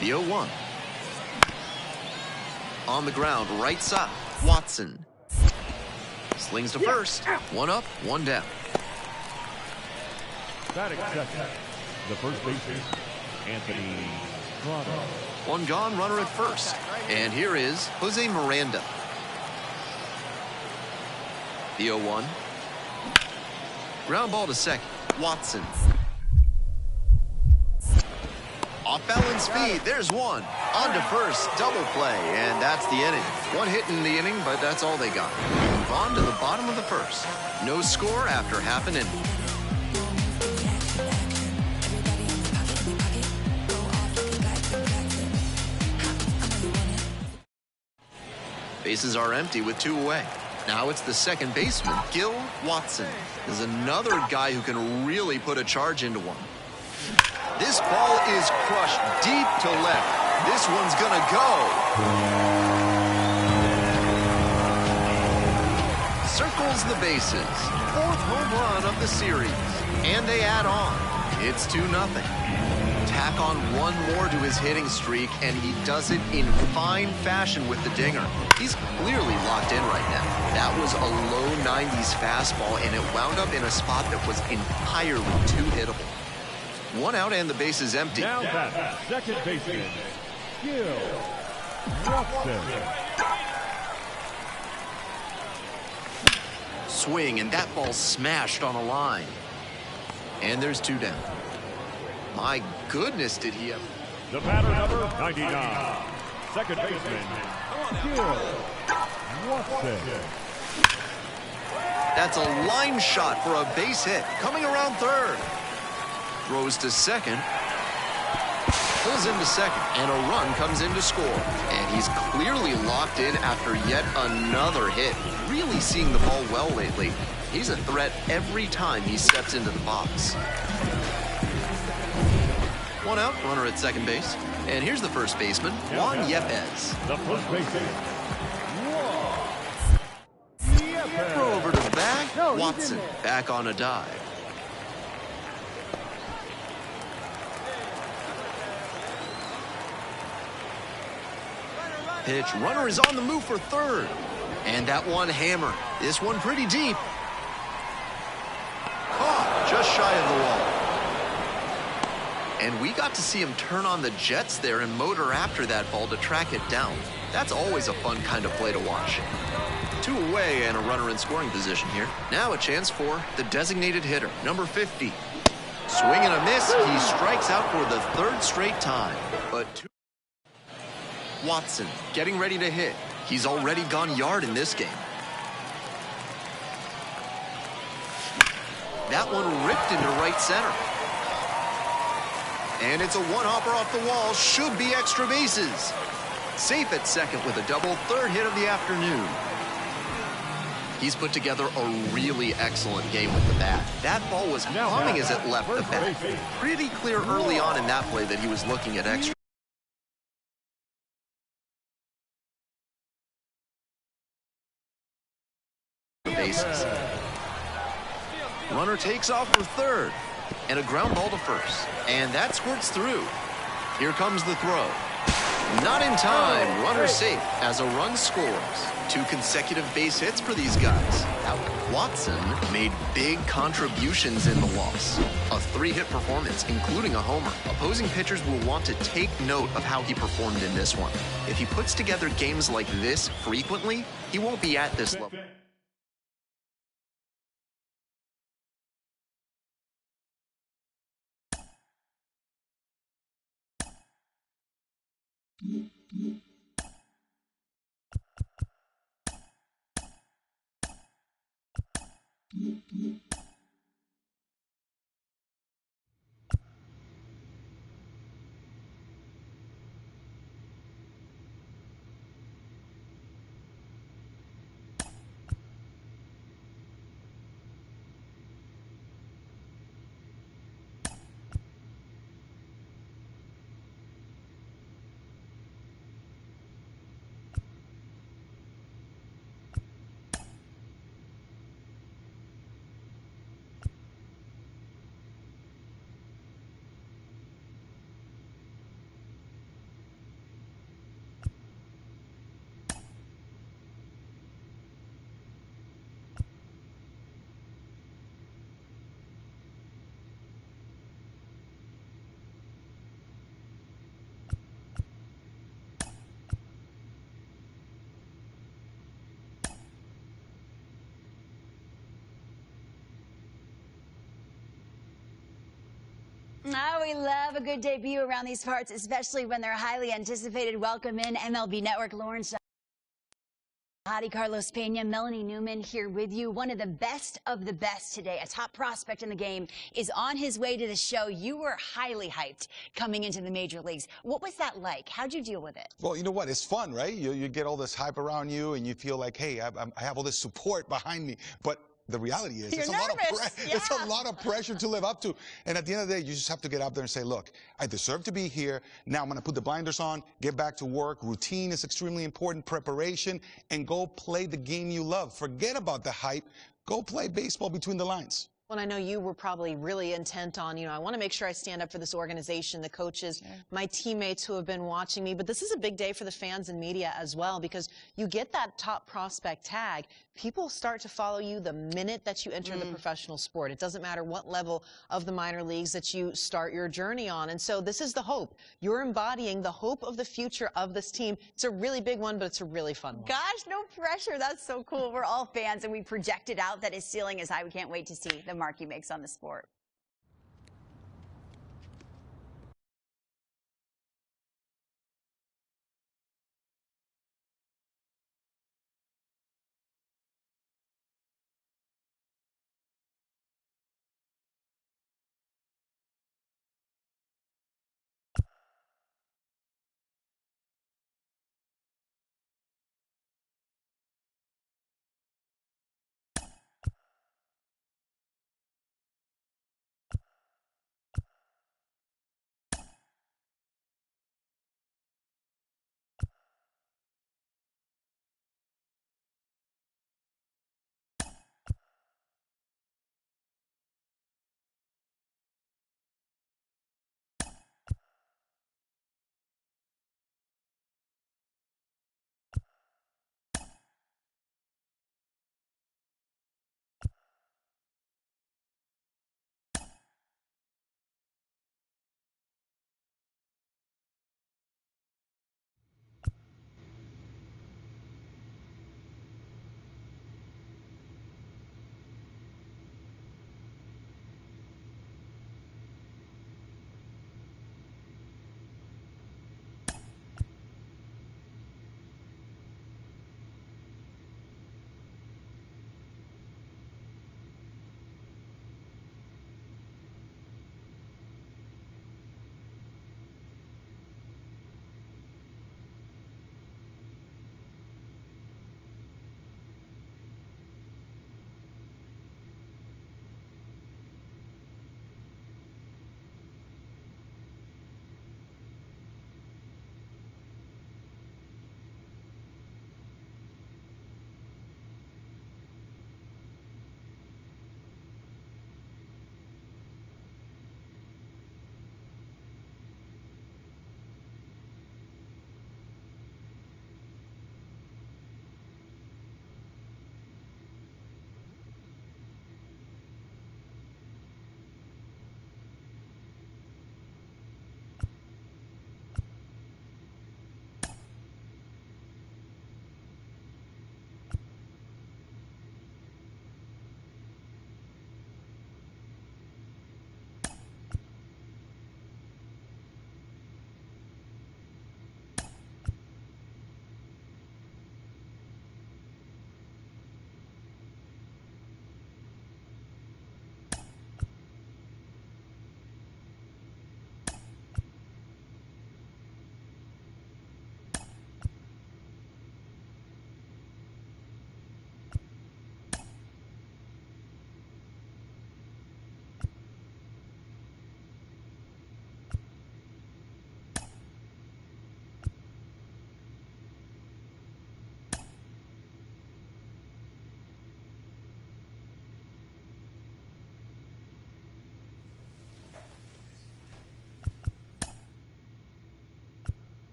The 0-1. On the ground, right side, Watson. Slings to first. 1 up, 1 down. Batting second, the first baseman, Anthony Prado. 1 gone, runner at first. And here is Jose Miranda. The 0-1. Ground ball to second. Watson. Off balance speed. There's 1. On to first. Double play. And that's the inning. 1 hit in the inning, but that's all they got. Move on to the bottom of the first. No score after half an inning. Bases are empty with 2 away. Now it's the second baseman, Watson. There's another guy who can really put a charge into one. This ball is crushed deep to left. This one's gonna go. Circles the bases. 4th home run of the series. And they add on. It's 2-0. Tack on 1 more to his hitting streak, and he does it in fine fashion with the dinger. He's clearly locked in right now. That was a low 90s fastball, and it wound up in a spot that was entirely too hittable. 1 out and the base is empty. Now that second baseman, Watson. Swing, and that ball smashed on a line. And there's 2 down. My goodness, did he have... The batter number 99, second baseman, Watson. That's a line shot for a base hit. Coming around third. Throws to second. Pulls into second, and a run comes in to score. And he's clearly locked in after yet another hit. Really seeing the ball well lately. He's a threat every time he steps into the box. 1 out, runner at second base. And here's the first baseman, Juan Yepez. The first baseman, Throw over to the bag. Watson back on a dive. Pitch, runner is on the move for third. And that one hammered. This one pretty deep. Caught just shy of the wall. And we got to see him turn on the jets there and motor after that ball to track it down. That's always a fun kind of play to watch. 2 away and a runner in scoring position here. Now a chance for the designated hitter, number 50. Swing and a miss. He strikes out for the 3rd straight time. But Watson getting ready to hit. He's already gone yard in this game. That one ripped into right center. And it's a one-hopper off the wall. Should be extra bases. Safe at second with a double, 3rd hit of the afternoon. He's put together a really excellent game with the bat. That ball was humming as it left the bat. Pretty clear early on in that play that he was looking at extra bases. Runner takes off for 3rd. And a ground ball to 1st. And that squirts through. Here comes the throw. Not in time. Runner safe as a run scores. 2 consecutive base hits for these guys. Now, Watson made big contributions in the loss. A 3-hit performance, including a homer. Opposing pitchers will want to take note of how he performed in this one. If he puts together games like this frequently, he won't be at this level. Oh, we love a good debut around these parts, especially when they're highly anticipated. Welcome in MLB Network, Lawrence Hadi, Carlos Pena, Melanie Newman here with you. One of the best today, a top prospect in the game, is on his way to the show. You were highly hyped coming into the major leagues. What was that like? How'd you deal with it? Well, you know what? It's fun, right? You get all this hype around you, and you feel like, hey, I have all this support behind me. But the reality is, it's a lot of pressure to live up to. And at the end of the day, you just have to get out there and say, look, I deserve to be here. Now I'm going to put the blinders on, get back to work. Routine is extremely important, preparation, and go play the game you love. Forget about the hype. Go play baseball between the lines. Well, I know you were probably really intent on, I want to make sure I stand up for this organization, the coaches, my teammates who have been watching me. But this is a big day for the fans and media as well, because you get that top prospect tag. People start to follow you the minute that you enter the professional sport. It doesn't matter what level of the minor leagues that you start your journey on. And so this is the hope. You're embodying the hope of the future of this team. It's a really big one, but it's a really fun one. Gosh, no pressure. That's so cool. We're all fans, and we projected out that his ceiling is high. We can't wait to see the mark he makes on the sport.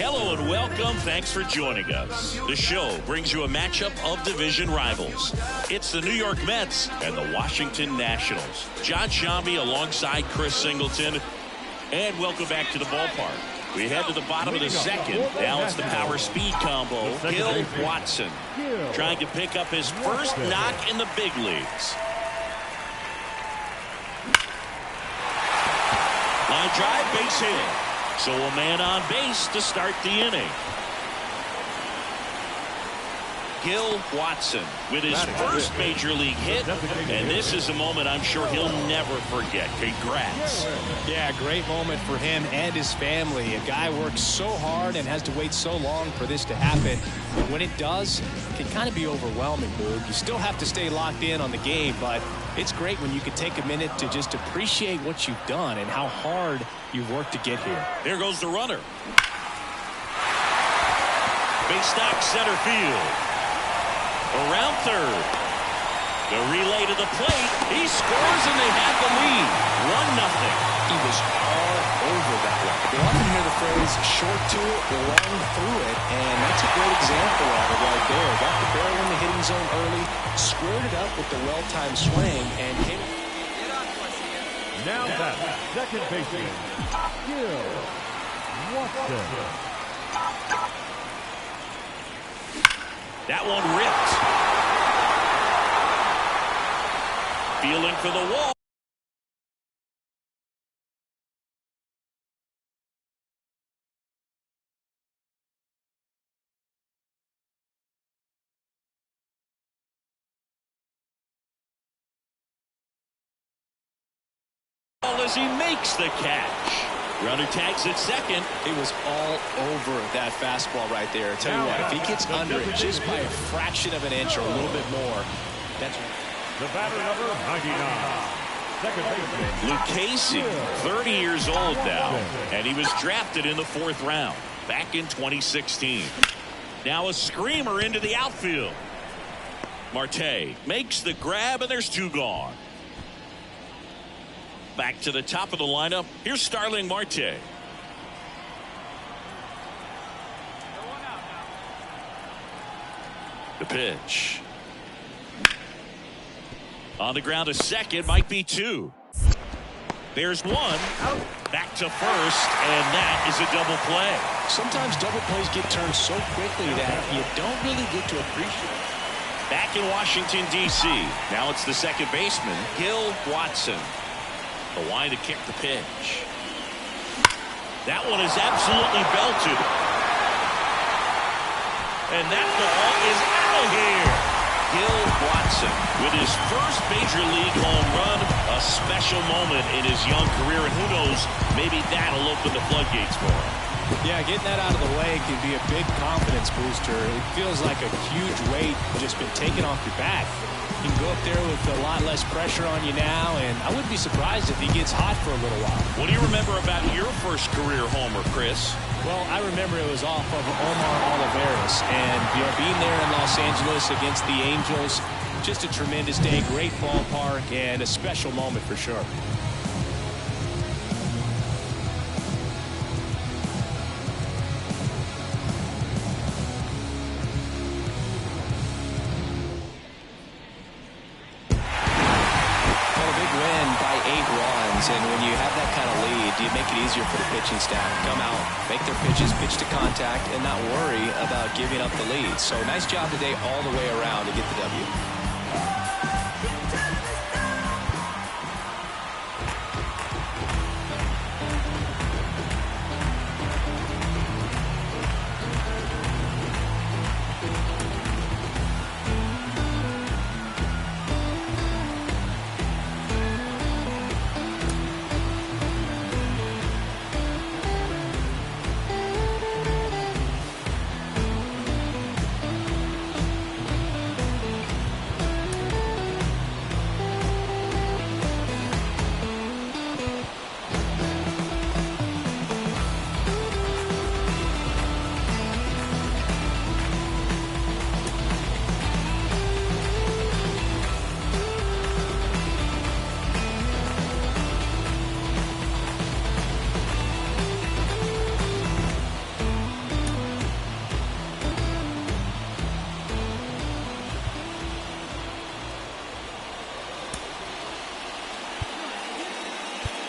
Hello and welcome. Thanks for joining us. The show brings you a matchup of division rivals. It's the New York Mets and the Washington Nationals. John Shambi alongside Chris Singleton. And welcome back to the ballpark. We head to the bottom of the second. Now it's the power speed combo. Gil Watson trying to pick up his first knock in the big leagues. Line drive, base hit. So a man on base to start the inning. Gil Watson with his first major league hit, and this is a moment I'm sure he'll never forget. Congrats. Yeah, great moment for him and his family. A guy works so hard and has to wait so long for this to happen. When it does, it can kind of be overwhelming, Boog. You still have to stay locked in on the game, but it's great when you can take a minute to just appreciate what you've done and how hard you've worked to get here. There goes the runner. Base knock center field. Around third. The relay to the plate. He scores and they have the lead. 1-0. He was all over that one. You often hear the phrase short to it, long through it, and that's a great example of it right there. Got the barrel in the hitting zone early, squared it up with the well-timed swing, and came. Now that's second baseman, Gil Watson. That one ripped. Feeling for the wall. As he makes the catch. Runner tags at second. It was all over that fastball right there. I tell you what, if he gets under it just by a fraction of an inch or a little bit more, that's the batter number 99. Second baseman. Lucchesi, 30 years old now, and he was drafted in the 4th round back in 2016. Now a screamer into the outfield. Marte makes the grab, and there's 2 gone. Back to the top of the lineup. Here's Starling Marte. The pitch. On the ground to second, might be 2. There's 1. Back to first, and that is a double play. Sometimes double plays get turned so quickly that you don't really get to appreciate. Back in Washington, D.C. Now it's the second baseman, Gil Watson. The line to kick the pitch. That one is absolutely belted. And that ball is out of here. Gil Watson with his first major league home run. A special moment in his young career. And who knows, maybe that'll open the floodgates for him. Yeah, getting that out of the way can be a big confidence booster. It feels like a huge weight just been taken off your back. You can go up there with a lot less pressure on you now, and I wouldn't be surprised if he gets hot for a little while. What do you remember about your first career homer, Chris? Well, I remember it was off of Omar Oliveras, and being there in Los Angeles against the Angels, just a tremendous day, great ballpark, and a special moment for sure. runs, and when you have that kind of lead, you make it easier for the pitching staff to come out, make their pitches, pitch to contact, and not worry about giving up the lead. So nice job today all the way around to get the W.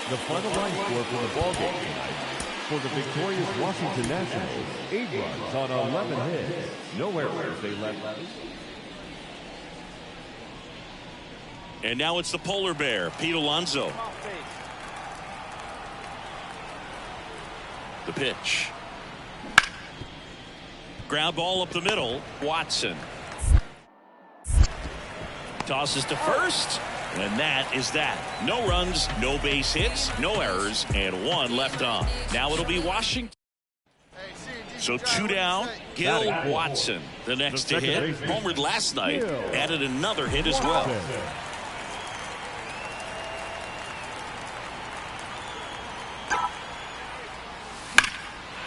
The final line score for the ball game tonight. For the victorious Washington Nationals, 8 runs on 11 hits. No errors, they left. And now it's the polar bear, Pete Alonso. The pitch. Ground ball up the middle, Watson. Tosses to first. And that is that. No runs, no base hits, no errors, and 1 left on. Now it'll be Washington. So 2 down, Gil Watson, the next to hit. Homered last night, added another hit as well.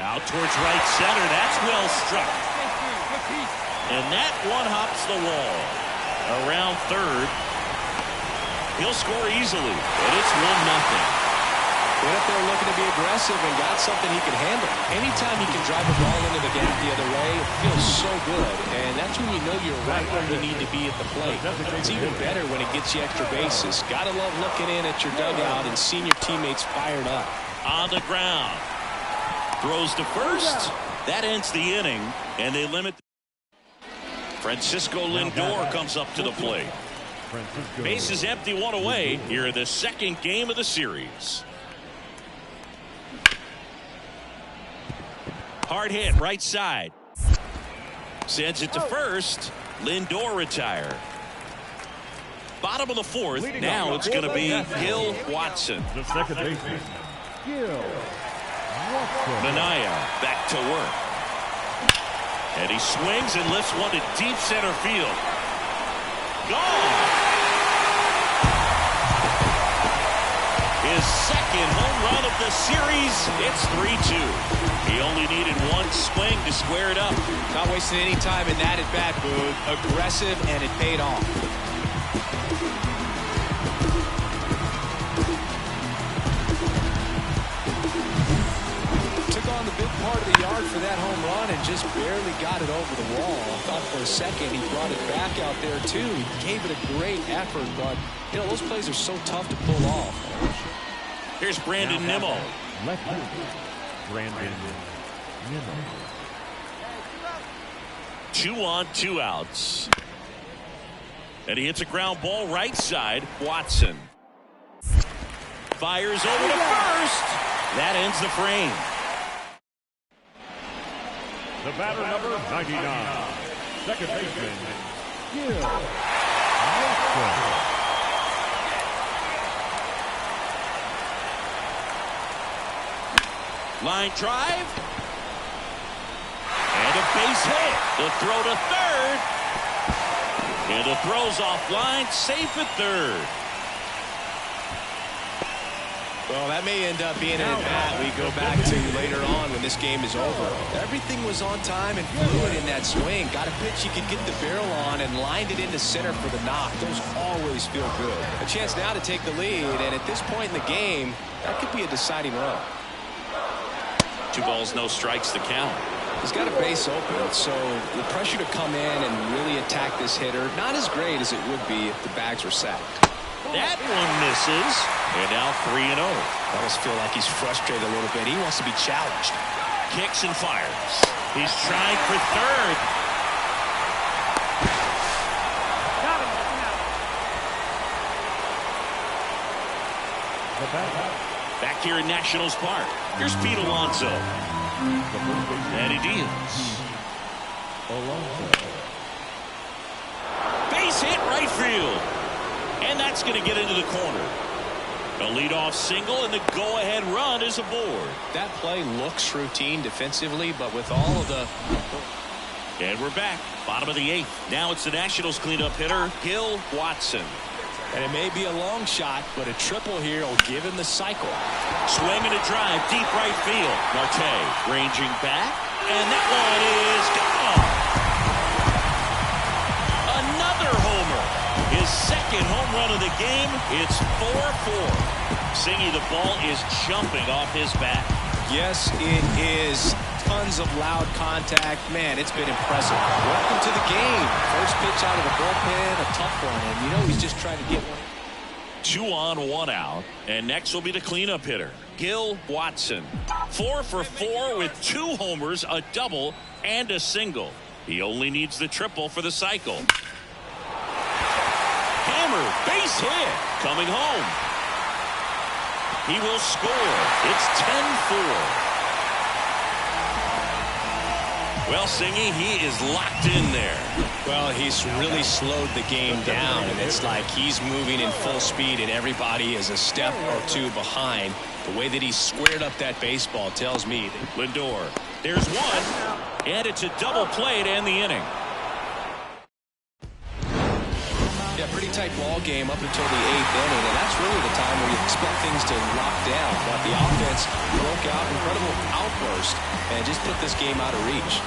Out towards right center, that's well struck. And that one hops the wall. Around third. He'll score easily, and it's 1-0. Went up there looking to be aggressive and got something he can handle. Anytime he can drive a ball into the gap the other way, it feels so good. And that's when you know you're right where you need to be at the plate. It's even better when it gets you extra bases. Gotta love looking in at your dugout and seeing your teammates fired up. On the ground. Throws to first. That ends the inning, and they limit. Francisco Lindor comes up to the plate. Base is empty, 1 away here in the second game of the series. Hard hit right side. Sends it to first. Lindor retired. Bottom of the 4th. Now it's going to be Gil Watson. The second baseman, Gil Watson. Minaya back to work. And he swings and lifts one to deep center field. Gone. His second home run of the series. It's 3-2. He only needed 1 swing to square it up. Not wasting any time in that at bat, Boog. Aggressive, and it paid off. Took on the big part of the yard for that home run and just barely got it over the wall. I thought for a second he brought it back out there too. He gave it a great effort, but you know those plays are so tough to pull off. Here's Brandon Nimmo. Brandon Nimmo. 2 on, 2 outs. And he hits a ground ball right side. Watson fires over to first. That ends the frame. The batter, number 99, second baseman, Gil Watson. Line drive. And a base hit. The throw to third. And the throw's offline. Safe at third. Well, that may end up being an at-bat we go back to later on when this game is over. Everything was on time and fluid in that swing. Got a pitch you could get the barrel on and lined it into center for the knock. Those always feel good. A chance now to take the lead, and at this point in the game, that could be a deciding run. 2 balls, no strikes to count. He's got a base open, so the pressure to come in and really attack this hitter, not as great as it would be if the bags were sacked. That one misses. And now 3-0. I almost feel like he's frustrated a little bit. He wants to be challenged. Kicks and fires. He's trying for third. Back here in Nationals Park. Here's Pete Alonso. And he deals. Base hit right field. And that's going to get into the corner. A leadoff single, and the go-ahead run is aboard. That play looks routine defensively, but with all of the... And we're back. Bottom of the 8th. Now it's the Nationals cleanup hitter, Gil Watson. And it may be a long shot, but a triple here will give him the cycle. Swing and a drive, deep right field. Marte ranging back, and that one is gone. Another homer. His second home run of the game. It's 4-4. Singy, the ball is jumping off his bat. Yes, it is. Tons of loud contact. Man, it's been impressive. Welcome to the game. First pitch out of the bullpen, a tough one. And you know he's just trying to get one. 2 on, 1 out. And next will be the cleanup hitter, Gil Watson. 4 for 4 with 2 homers, a double, and a single. He only needs the triple for the cycle. Hammer, base hit, coming home. He will score. It's 10-4. Well, Singy, he is locked in there. Well, he's really slowed the game down, and it's like he's moving in full speed, and everybody is a step or 2 behind. The way that he squared up that baseball tells me. Lindor, there's one, and it's a double play to end the inning. Yeah, pretty tight ball game up until the 8th inning, and that's really the time where you expect things to lock down. But the offense broke out, incredible outburst, and just put this game out of reach.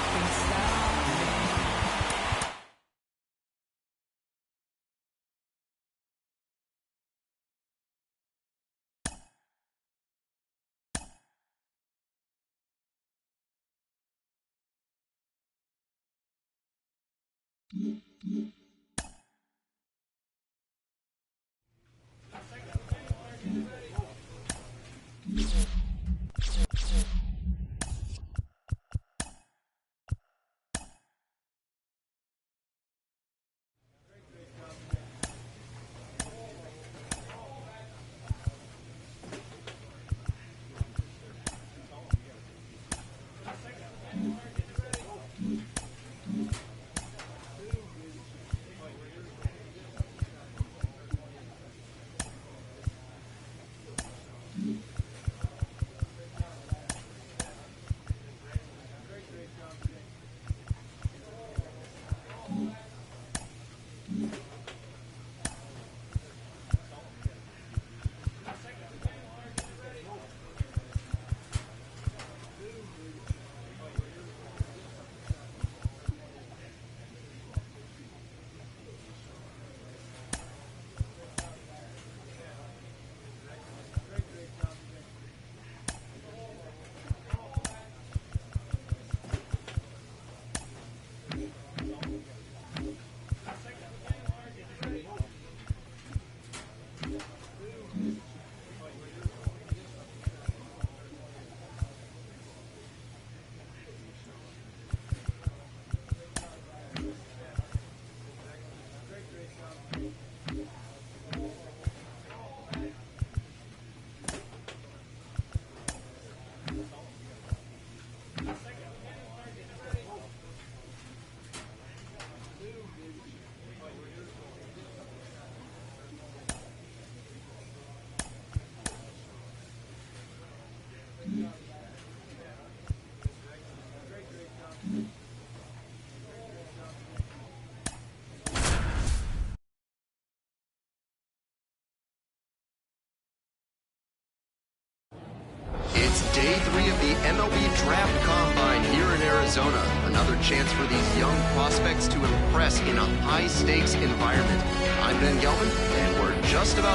It's day 3 of the MLB Draft Combine here in Arizona. Another chance for these young prospects to impress in a high-stakes environment. I'm Ben Gelman, and we're just about